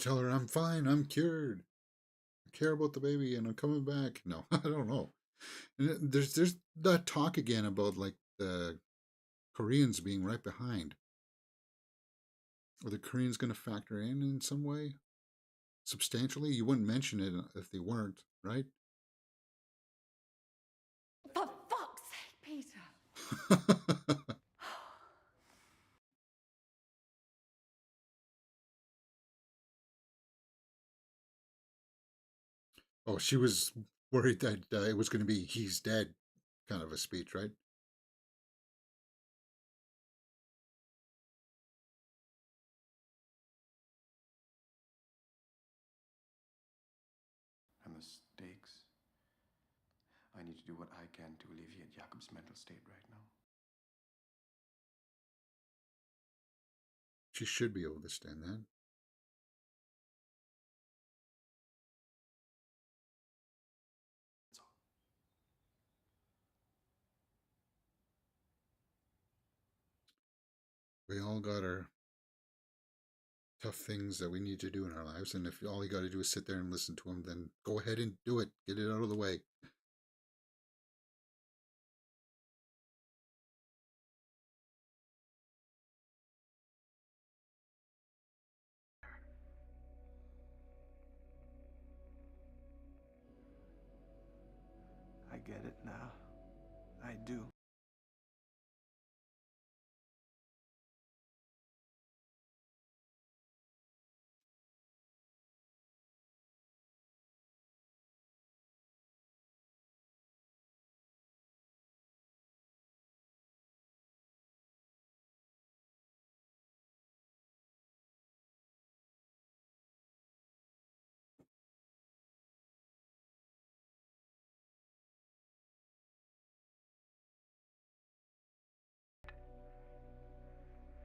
tell her I'm fine, I'm cured, I care about the baby, and I'm coming back. No, I don't know. And there's that talk again about like the Koreans being right behind. Are the Koreans going to factor in some way? Substantially? You wouldn't mention it if they weren't, right? For fuck's sake, Peter! Oh, she was worried that it was going to be he's dead kind of a speech, right? And the stakes. I need to do what I can to alleviate Jakob's mental state right now. She should be able to stand that. That's all. We all got our tough things that we need to do in our lives, and if all you got to do is sit there and listen to them, then go ahead and do it. Get it out of the way. I get it now. I do.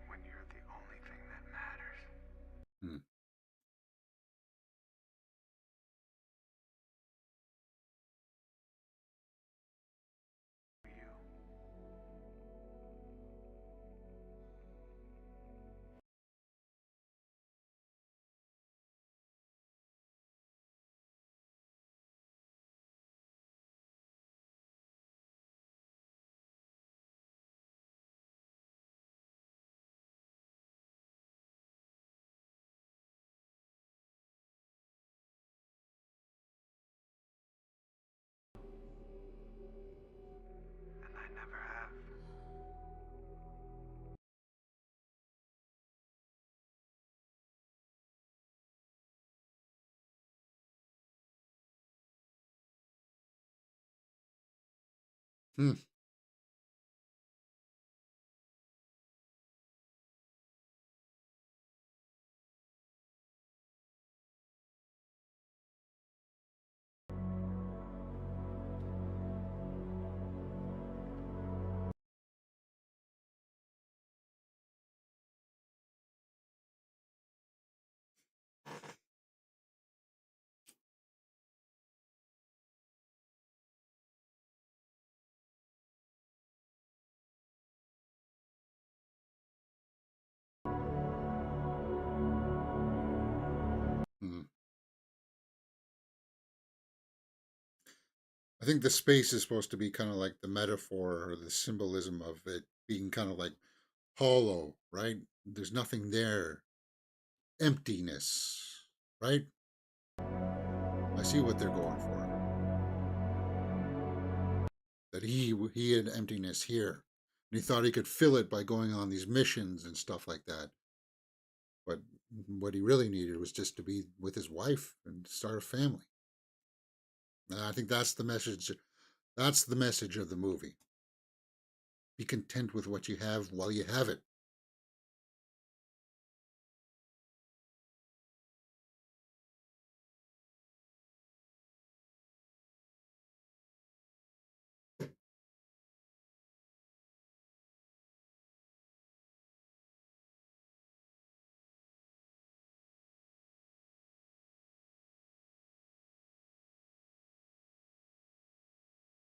When you're the only thing that matters. Hmm. You. And I never have. Hmm. Hmm. I think the space is supposed to be kind of like the metaphor or the symbolism of it being kind of like hollow, right? There's nothing there. Emptiness, right? I see what they're going for. That he had emptiness here, and he thought he could fill it by going on these missions and stuff like that. But what he really needed was just to be with his wife and start a family. And I think that's the message. That's the message of the movie. Be content with what you have while you have it.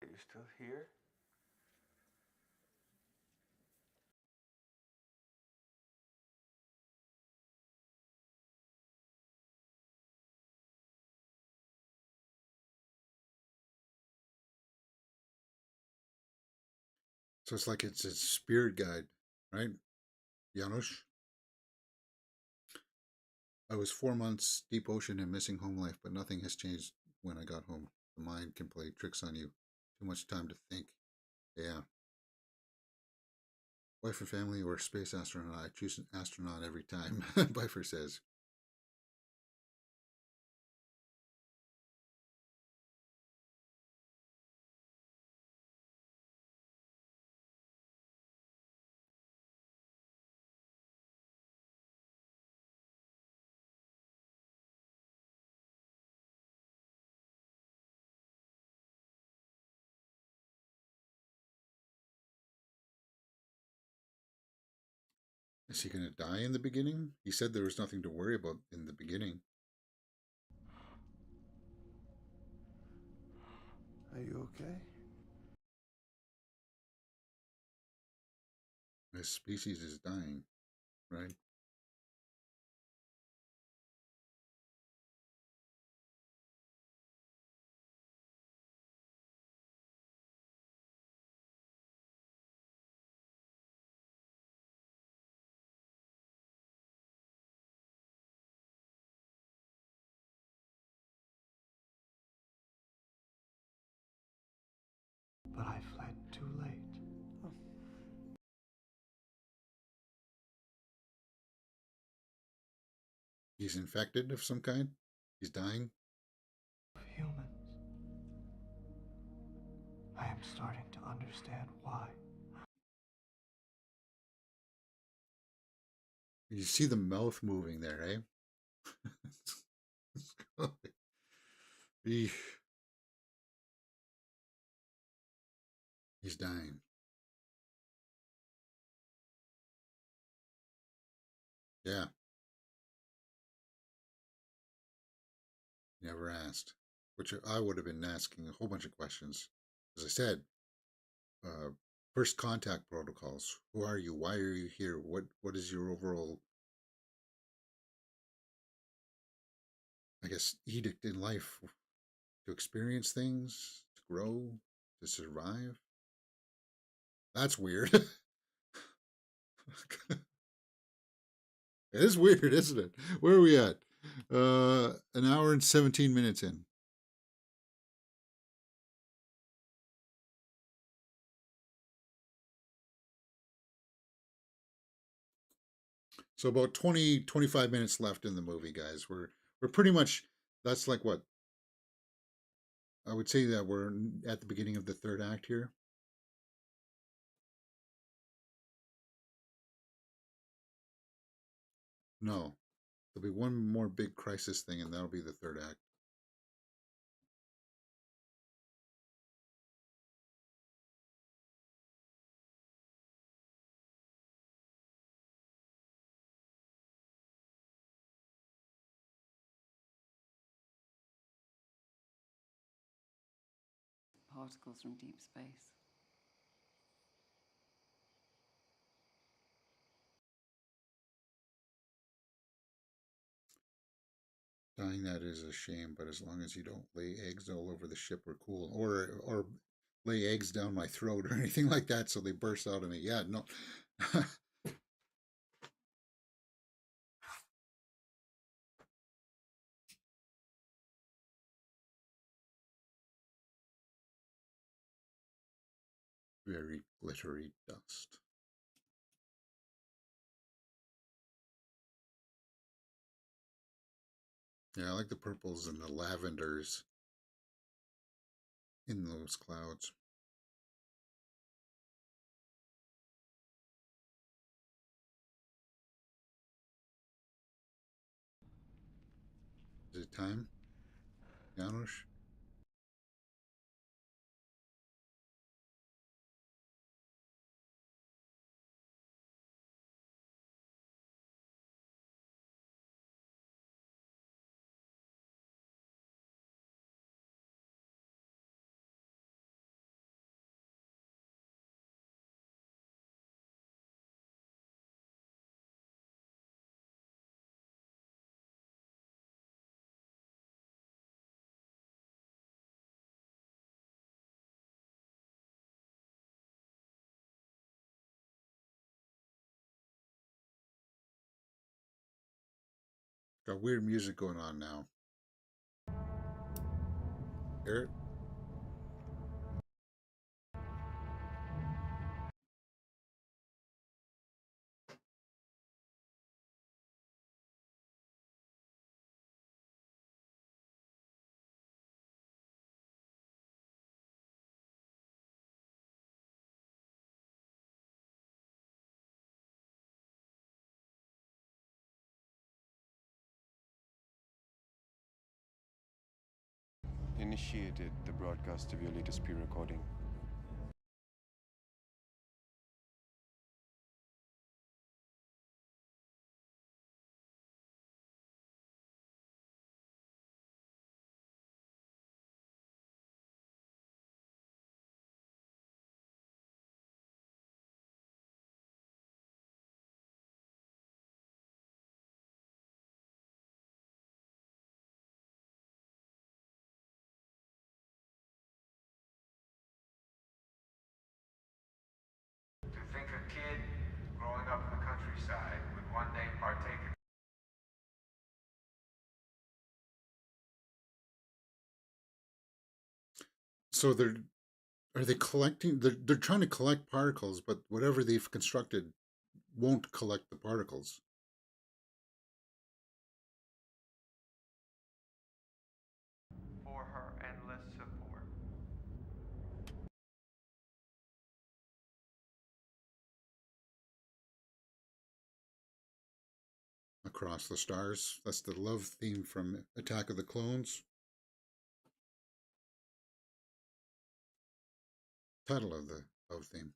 Are you still here? So it's like it's a spirit guide, right? Janusz? I was 4 months deep ocean and missing home life, but nothing has changed when I got home. The mind can play tricks on you. Too much time to think. Yeah. Wife and family or space astronaut? I choose an astronaut every time, Bifer says. Is he going to die in the beginning? He said there was nothing to worry about in the beginning. Are you okay? His species is dying, right? But I fled too late. He's infected of some kind? He's dying? Humans. I am starting to understand why. You see the mouth moving there, eh? He's dying. Yeah. Never asked. Which I would have been asking a whole bunch of questions. As I said, first contact protocols. Who are you? Why are you here? What is your overall, I guess, edict in life? To experience things, to grow, to survive? That's weird. It is weird, isn't it? Where are we at? An hour and 17 minutes in. So about 25 minutes left in the movie, guys. We're pretty much, that's like what? I would say that we're at the beginning of the third act here. No. There'll be one more big crisis thing, and that'll be the third act. Particles from deep space. Dying that is a shame, but as long as you don't lay eggs all over the ship, we're cool. Or lay eggs down my throat or anything like that, so they burst out of me. Yeah, no. Very glittery dust. Yeah, I like the purples and the lavenders in those clouds. Is it time, Janusz? Got weird music going on now. Hear it? Initiated the broadcast of your latest pre-recording. To think a kid growing up in the countryside would one day partake in So are they collecting? They're trying to collect particles, but whatever they've constructed won't collect the particles. for her endless support. Across the Stars. That's the love theme from Attack of the Clones. Title of the love theme.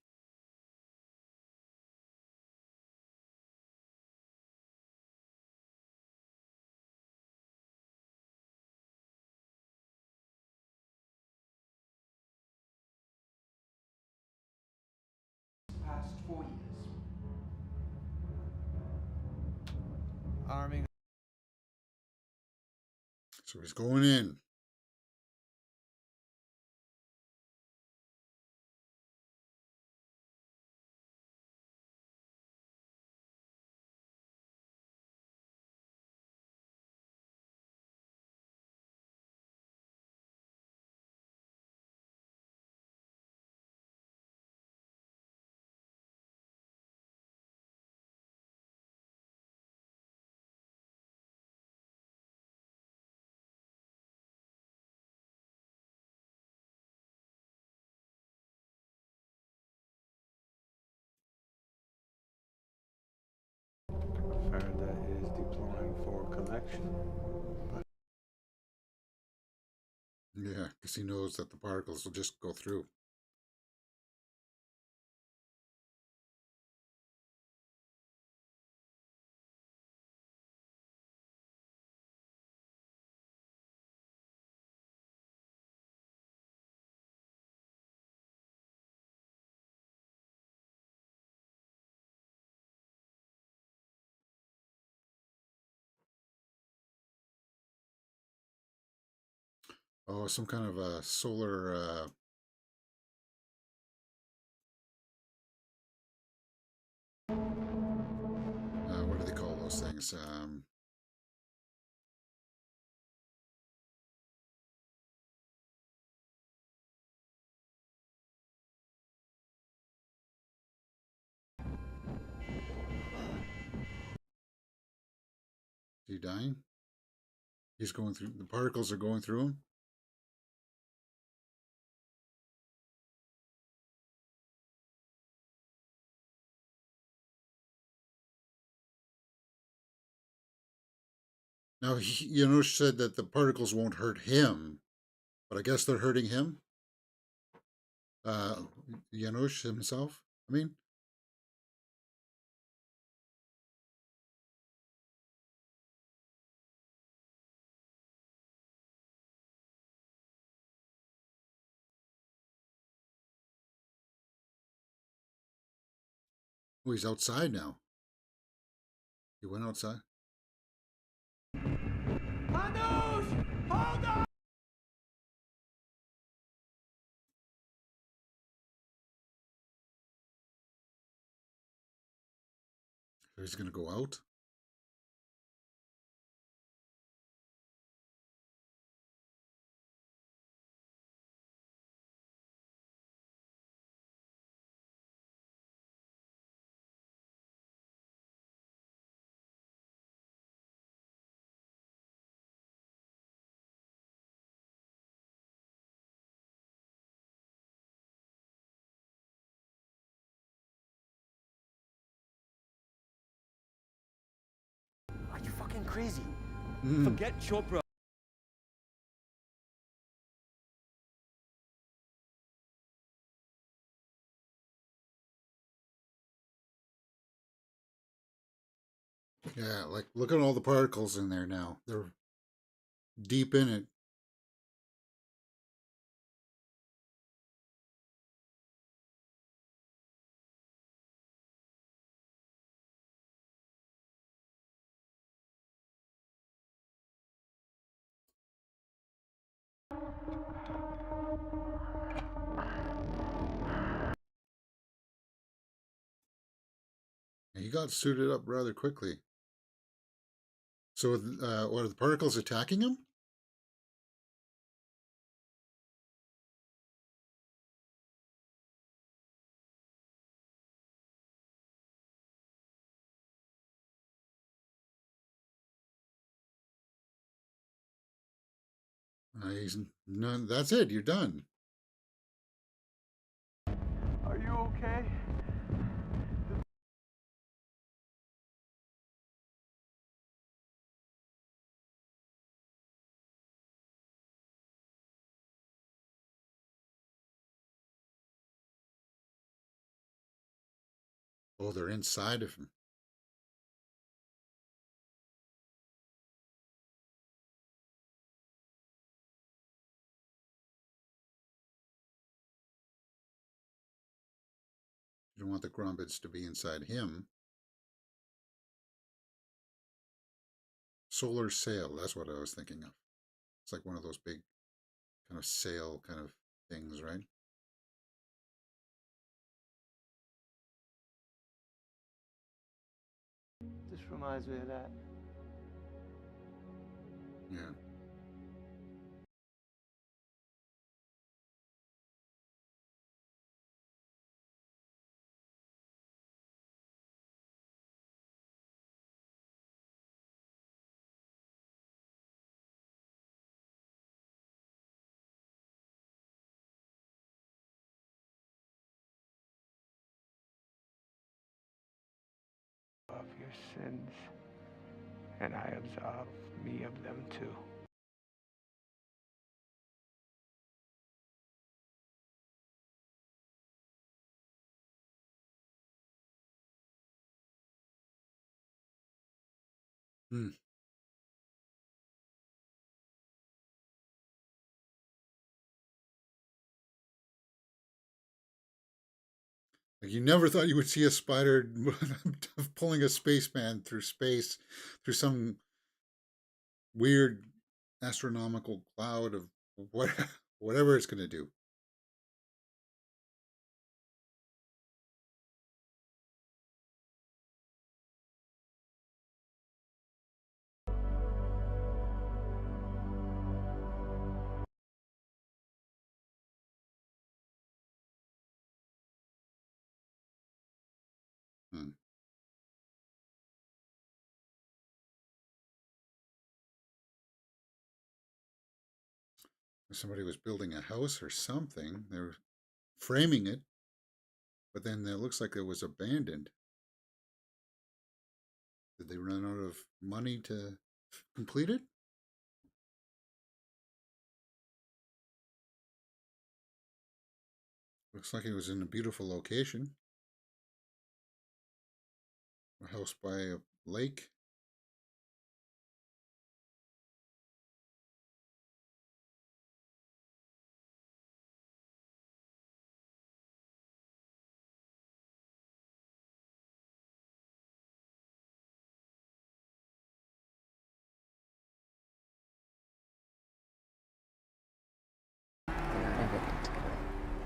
Past 4 years. Arming. So he's going in. Faraday is deploying for collection. Yeah, because he knows that the particles will just go through. Oh, some kind of a solar. What do they call those things? Is he dying? He's going through. The particles are going through him. Now, Janusz said that the particles won't hurt him, but I guess they're hurting him. Janusz himself. I mean, oh, he's outside now. He went outside. Hanush! Hold on! So he's going to go out. crazy. Mm. Forget Chopra. Yeah, like look at all the particles in there now. They're deep in it. He got suited up rather quickly. So, what are the particles attacking him? He's none. That's it. You're done. Are you okay? Oh, they're inside of him. You don't want the Grombids to be inside him. Solar sail. That's what I was thinking of. It's like one of those big kind of sail kind of things, right? This reminds me of that. Yeah. Of your sins, and I absolve me of them too. Hmm. Like you never thought you would see a spider pulling a spaceman through space, through some weird astronomical cloud of what, whatever it's going to do. Hmm. Somebody was building a house or something. They were framing it, but then it looks like it was abandoned. Did they run out of money to complete it? Looks like it was in a beautiful location. A house by a lake.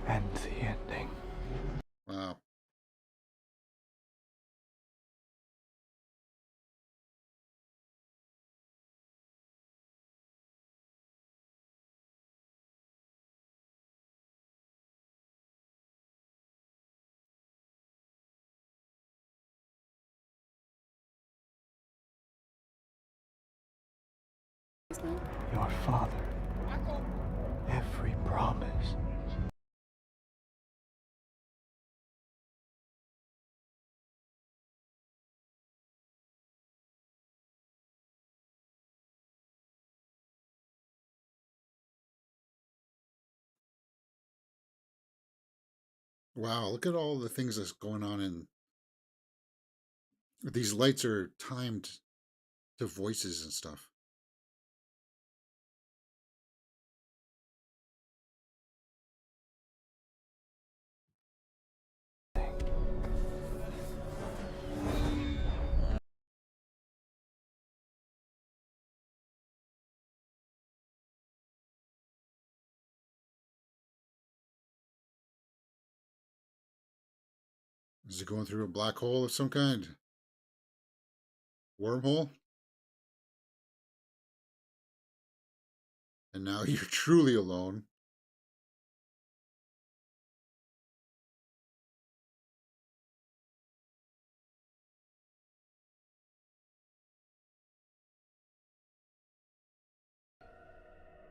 And the ending. Wow. Your father. Every promise. Wow, look at all the things that's going on in these lights are timed to voices and stuff. Is it going through a black hole of some kind? Wormhole? And now you're truly alone.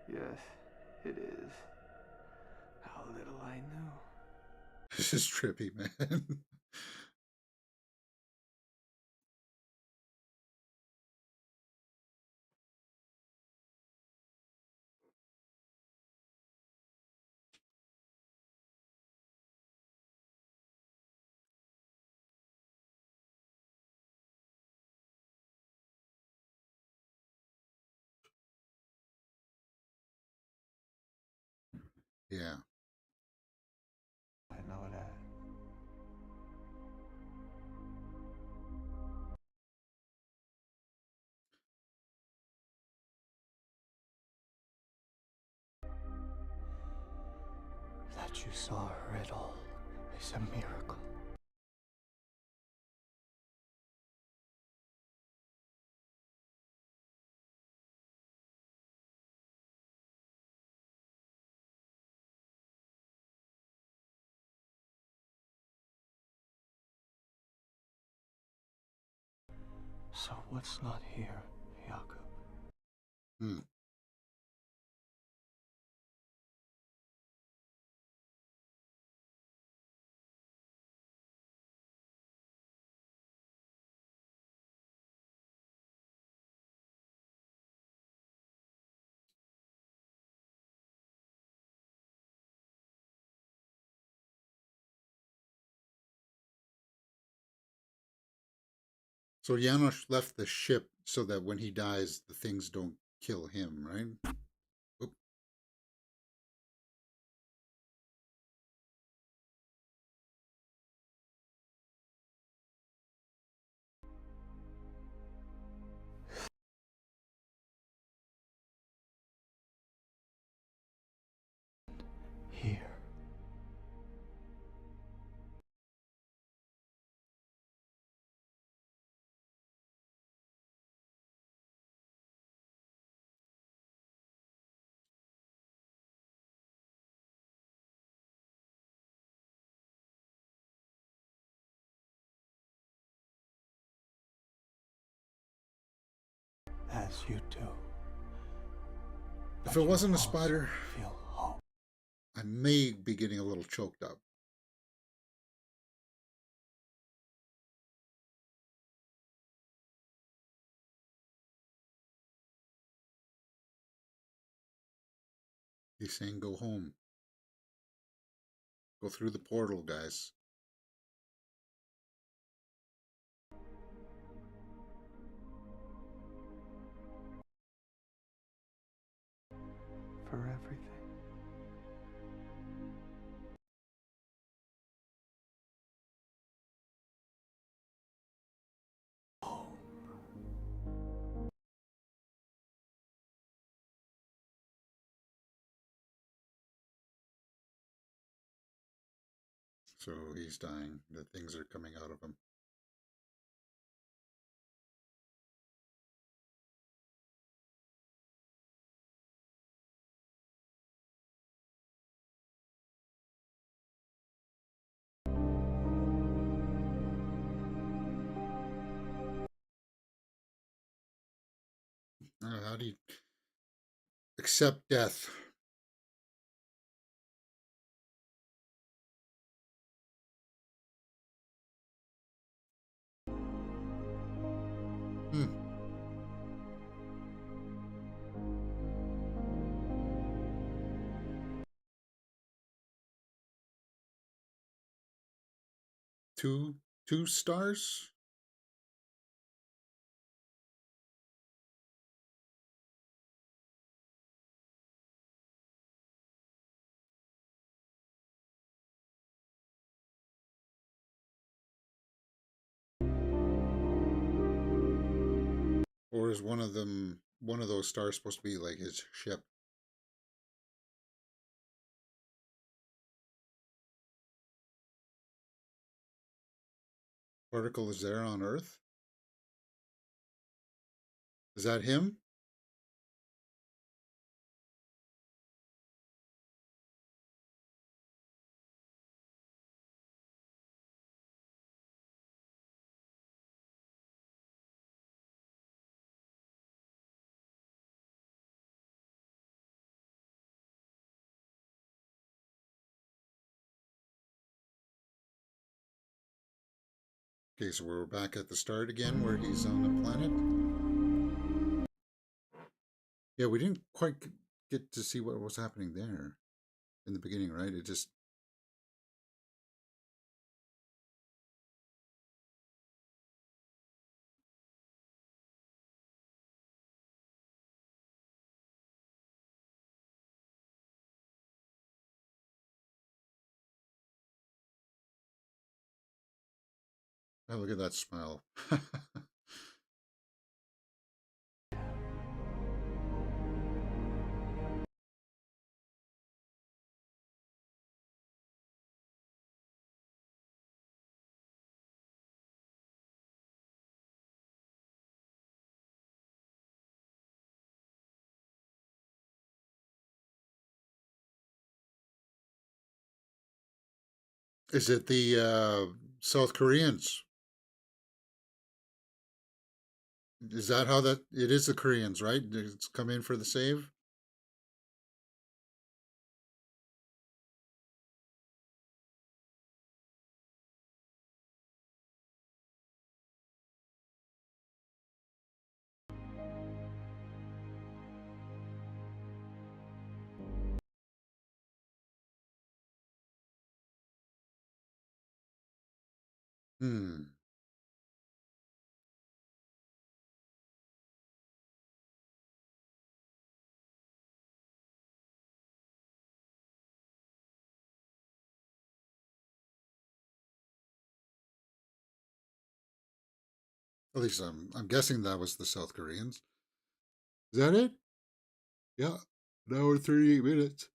Yes, it is. How little I knew. This is trippy, man. Yeah. I know that. That you saw her at all is a miracle. So what's not here, Jakob? Hmm. So Janosch left the ship so that when he dies, the things don't kill him, right? Oop. Here. As you do. If But it you wasn't a also spider, feel hope. I may be getting a little choked up. He's saying go home. Go through the portal, guys. For everything. So he's dying. The things are coming out of him. How do you accept death? Hmm. two stars. Or is one of those stars supposed to be like his ship? Particle is there on Earth? Is that him? Okay, so we're back at the start again where he's on the planet. Yeah, we didn't quite get to see what was happening there in the beginning, right? It just... Oh, look at that smile. Is it the South Koreans? Is that how that... It is the Koreans, right? It's come in for the save? Hmm. At least I'm guessing that was the South Koreans. Is that it? Yeah. An hour and 38 minutes.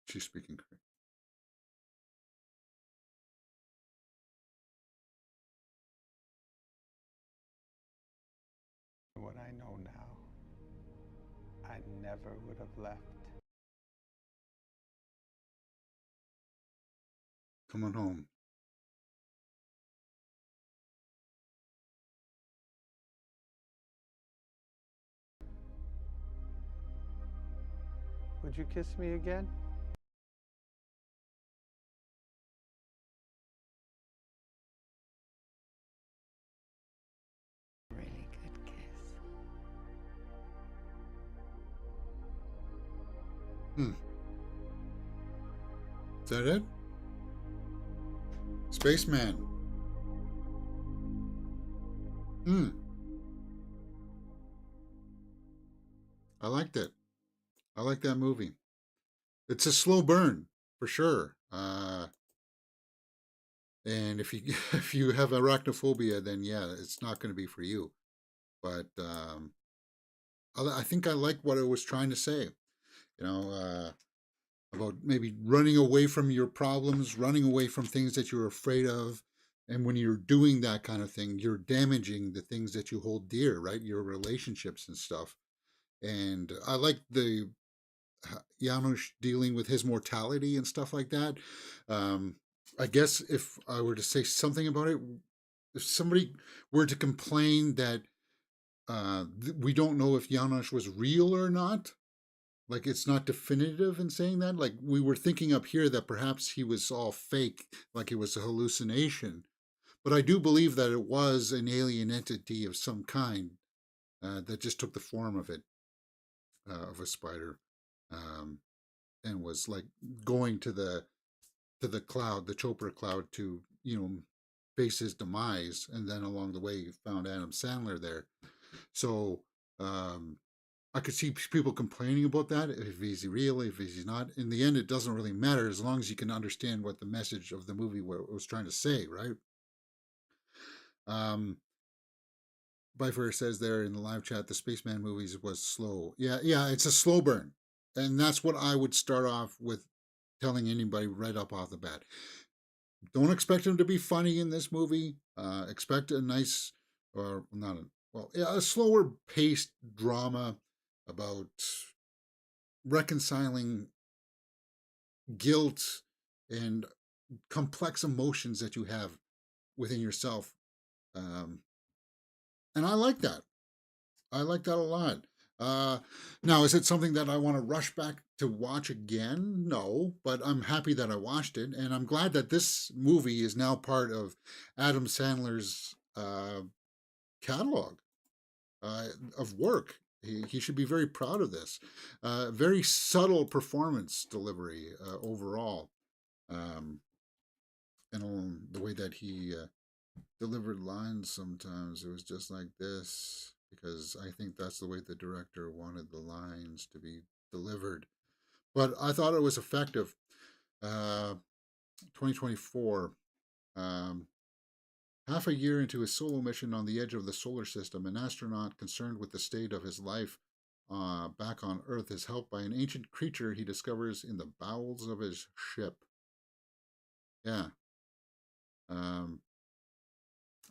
She's speaking Korean. What I know now, I never would have left. Come on home. Would you kiss me again? Really good kiss. Is that it? Spaceman. I liked it. I like that movie. It's a slow burn for sure. And if you if you have arachnophobia, then yeah, it's not going to be for you. But I think I like what it was trying to say. You know, about maybe running away from your problems, running away from things that you're afraid of. And when you're doing that kind of thing, you're damaging the things that you hold dear, right? Your relationships and stuff. And I like the Janusz dealing with his mortality and stuff like that. I guess if I were to say something about it, if somebody were to complain that we don't know if Janusz was real or not, like it's not definitive in saying that. Like we were thinking up here that perhaps he was all fake, like it was a hallucination. But I do believe that it was an alien entity of some kind that just took the form of it, of a spider, and was like going to the cloud, the Chopra cloud, to face his demise. And then along the way, you found Adam Sandler there. So I could see people complaining about that, if he's real, if he's not. In the end, it doesn't really matter as long as you can understand what the message of the movie was trying to say, right? Bifer says there in the live chat, the Spaceman movies was slow. Yeah, it's a slow burn. And that's what I would start off with telling anybody right up off the bat. Don't expect him to be funny in this movie. Expect a nice, or not a slower paced drama about reconciling guilt and complex emotions that you have within yourself. And I like that. I like that a lot. Now, is it something that I want to rush back to watch again? No, but I'm happy that I watched it, and I'm glad that this movie is now part of Adam Sandler's catalog of work. He should be very proud of this. Very subtle performance delivery overall, and the way that he delivered lines sometimes, it was just like this, because I think that's the way the director wanted the lines to be delivered. But I thought it was effective. 2024, half a year into his solo mission on the edge of the solar system, an astronaut concerned with the state of his life back on Earth is helped by an ancient creature he discovers in the bowels of his ship. Yeah.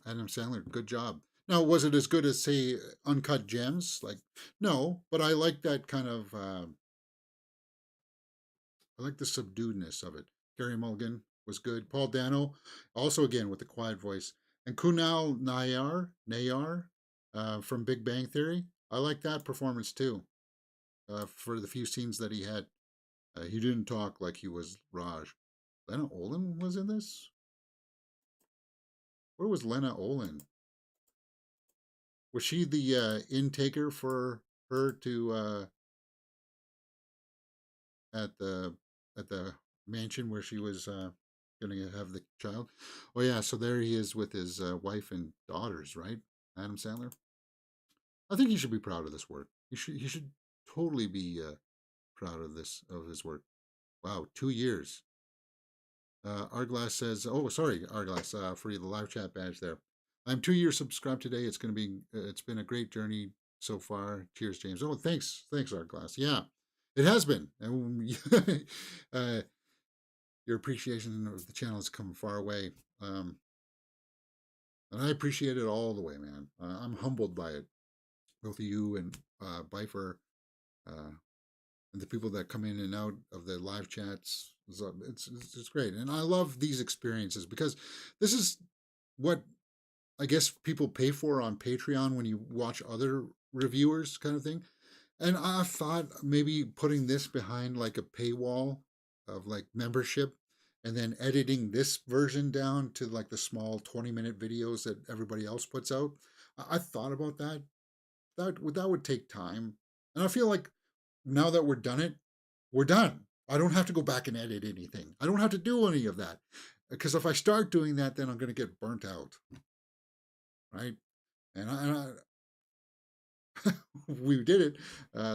Adam Sandler, good job. Now, was it as good as, say, Uncut Gems? Like, no, but I like that kind of, I like the subduedness of it. Gary Mulligan was good. Paul Dano, also again with the quiet voice. And Kunal Nayar from Big Bang Theory. I like that performance too, for the few scenes that he had. He didn't talk like he was Raj. Lena Olin was in this? Where was Lena Olin? Was she the intaker for her to at the mansion where she was going to have the child? Oh yeah, so there he is with his wife and daughters, right? Adam Sandler. I think he should be proud of this work. He should totally be proud of his work. Wow, 2 years. Arglass says, oh, sorry, Arglass, for the live chat badge there. I'm 2 years subscribed today. It's been a great journey so far. Cheers, James. Oh, thanks, Arglass. Yeah, it has been. And your appreciation of the channel has come far away. And I appreciate it all the way, man. I'm humbled by it. Both of you and Bifer, and the people that come in and out of the live chats. It's great. And I love these experiences because this is what I guess people pay for on Patreon when you watch other reviewers, kind of thing. And I thought maybe putting this behind like a paywall of like membership, and then editing this version down to like the small 20-minute videos that everybody else puts out. I thought about that. That would take time. And I feel like now that we're done, I don't have to go back and edit anything. I don't have to do any of that. Because if I start doing that, then I'm going to get burnt out. Right? And we did it.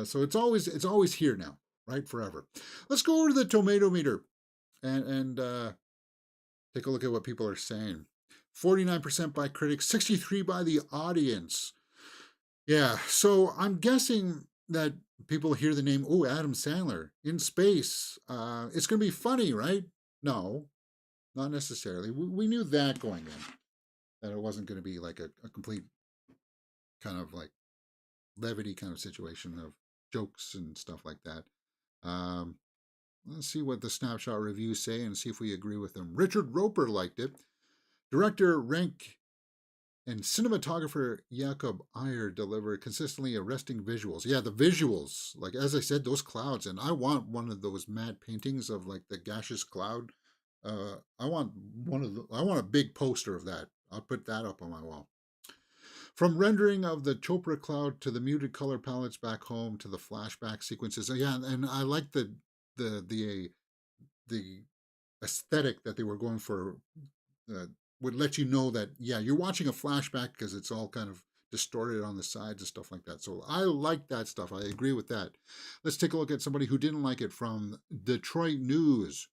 So it's always here now, right? Forever. Let's go over to the tomato meter and take a look at what people are saying. 49% by critics, 63% by the audience. Yeah, so I'm guessing that people hear the name, oh, Adam Sandler in space. It's going to be funny, right? No, not necessarily. We knew that going in, that it wasn't going to be like a complete kind of like levity kind of situation of jokes and stuff like that. Let's see what the snapshot reviews say and see if we agree with them. Richard Roper liked it. Director Rank and cinematographer Jakob Ayer deliver consistently arresting visuals. Yeah, the visuals, like as I said, those clouds, and I want one of those matte paintings of like the gaseous cloud. I want a big poster of that I'll put that up on my wall. From rendering of the Chopra cloud to the muted color palettes back home to the flashback sequences. Yeah, and I like the aesthetic that they were going for. Would let you know that, yeah, you're watching a flashback because it's all kind of distorted on the sides and stuff like that. So I like that stuff. I agree with that. Let's take a look at somebody who didn't like it from Detroit News.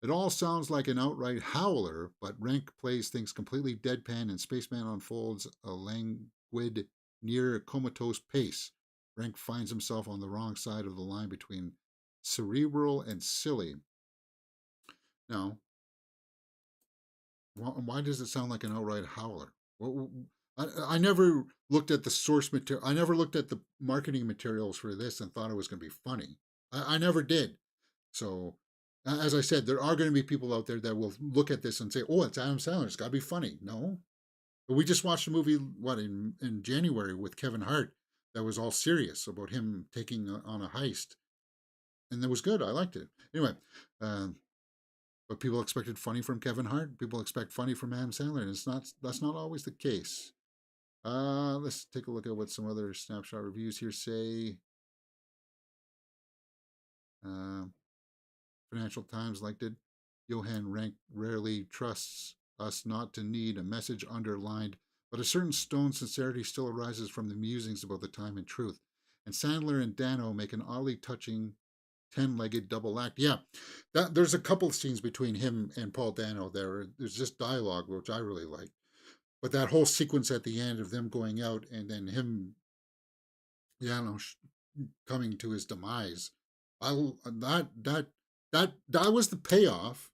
It all sounds like an outright howler, but Rank plays things completely deadpan and Spaceman unfolds a languid, near comatose pace. Rank finds himself on the wrong side of the line between cerebral and silly. Now, why does it sound like an outright howler? I never looked at the source material. I never looked at the marketing materials for this and thought it was going to be funny. I never did. So, as I said, there are going to be people out there that will look at this and say, "Oh, it's Adam Sandler. It's got to be funny." No, but we just watched a movie in January with Kevin Hart that was all serious about him taking on a heist, and it was good. I liked it. Anyway. But people expected funny from Kevin Hart. People expect funny from Adam Sandler, and that's not always the case. Let's take a look at what some other snapshot reviews here say. Financial Times liked it. Johan Rank rarely trusts us not to need a message underlined, but a certain stone sincerity still arises from the musings about the time and truth. And Sandler and Dano make an oddly touching 10-legged double act. Yeah, there's a couple of scenes between him and Paul Dano there. There's just dialogue, which I really like. But that whole sequence at the end of them going out and then him, coming to his demise, that was the payoff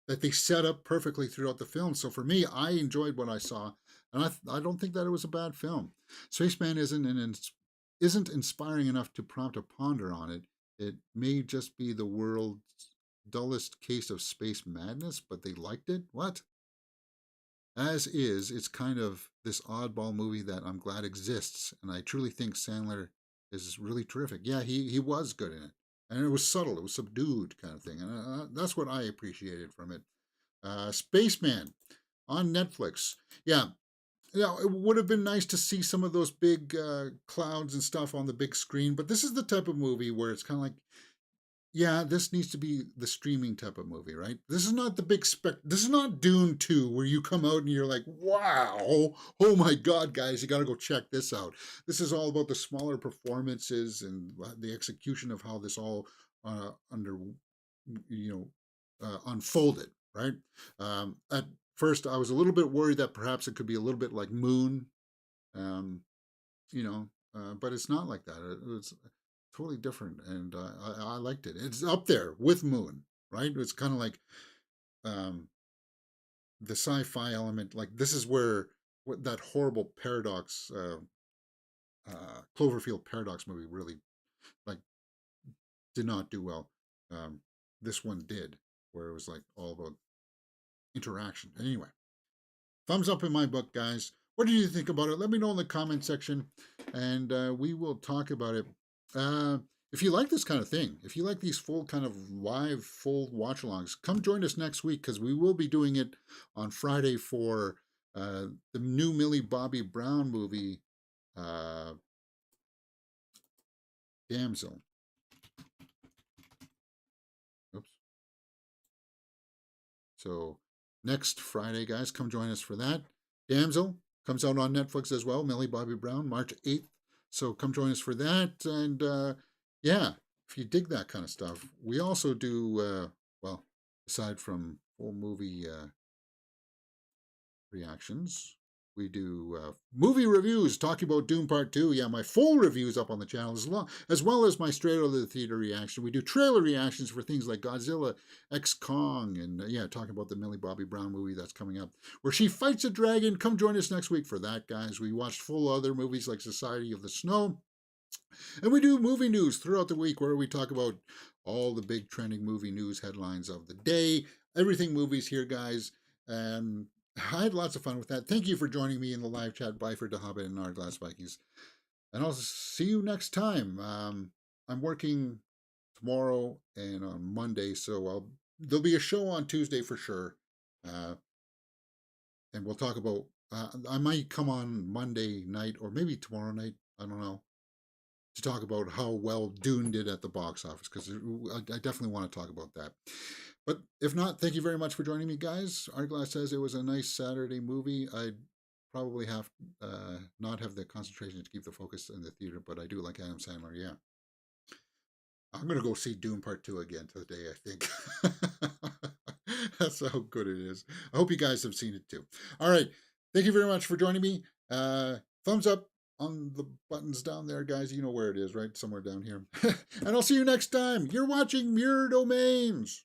that they set up perfectly throughout the film. So for me, I enjoyed what I saw, and I don't think that it was a bad film. Spaceman isn't inspiring enough to prompt a ponder on it. It may just be the world's dullest case of space madness, but they liked it? What? As is, it's kind of this oddball movie that I'm glad exists, and I truly think Sandler is really terrific. Yeah, he was good in it, and it was subtle, it was subdued kind of thing, and that's what I appreciated from it. Spaceman on Netflix. Yeah, it would have been nice to see some of those big clouds and stuff on the big screen, but this is the type of movie where it's kind of like, yeah, this needs to be the streaming type of movie, right? This is not the big this is not Dune 2 where you come out and you're like, wow, oh my God, guys, you got to go check this out. This is all about the smaller performances and the execution of how this all unfolded, right? At first, I was a little bit worried that perhaps it could be a little bit like Moon, but it's not like that. It's totally different, and I liked it. It's up there with Moon, right? It's kind of like the sci-fi element. Like this is where that horrible Paradox, Cloverfield Paradox movie really did not do well. This one did, where it was like all about interaction. Anyway, thumbs up in my book, guys. What did you think about it? Let me know in the comment section, and we will talk about it. If you like this kind of thing, if you like these full kind of live, full watch-alongs, come join us next week because we will be doing it on Friday for the new Millie Bobby Brown movie, Damsel. Oops. So next Friday, guys, come join us for that. Damsel comes out on Netflix as well, Millie Bobby Brown, March 8th. So come join us for that. And yeah, if you dig that kind of stuff, we also do, aside from full movie reactions, we do movie reviews talking about Doom Part 2. Yeah, my full reviews up on the channel, as well as my straight out of the theater reaction. We do trailer reactions for things like Godzilla X Kong, and talking about the Millie Bobby Brown movie that's coming up, where she fights a dragon. Come join us next week for that, guys. We watched full other movies like Society of the Snow. And we do movie news throughout the week where we talk about all the big trending movie news headlines of the day. Everything movies here, guys. And I had lots of fun with that. Thank you for joining me in the live chat. Bye for The Hobbit and Hourglass Vikings. And I'll see you next time. I'm working tomorrow and on Monday, so there'll be a show on Tuesday for sure. and we'll talk about. I might come on Monday night or maybe tomorrow night. I don't know, to talk about how well Dune did at the box office, because I definitely want to talk about that. But if not, thank you very much for joining me, guys. Artglass says it was a nice Saturday movie. I'd probably have not have the concentration to keep the focus in the theater, but I do like Adam Sandler. Yeah, I'm gonna go see Dune Part 2 again today, I think. That's how good it is. I hope you guys have seen it too. All right, thank you very much for joining me. Thumbs up on the buttons down there, guys. You know where it is, right? Somewhere down here. And I'll see you next time. You're watching Mirror Domains.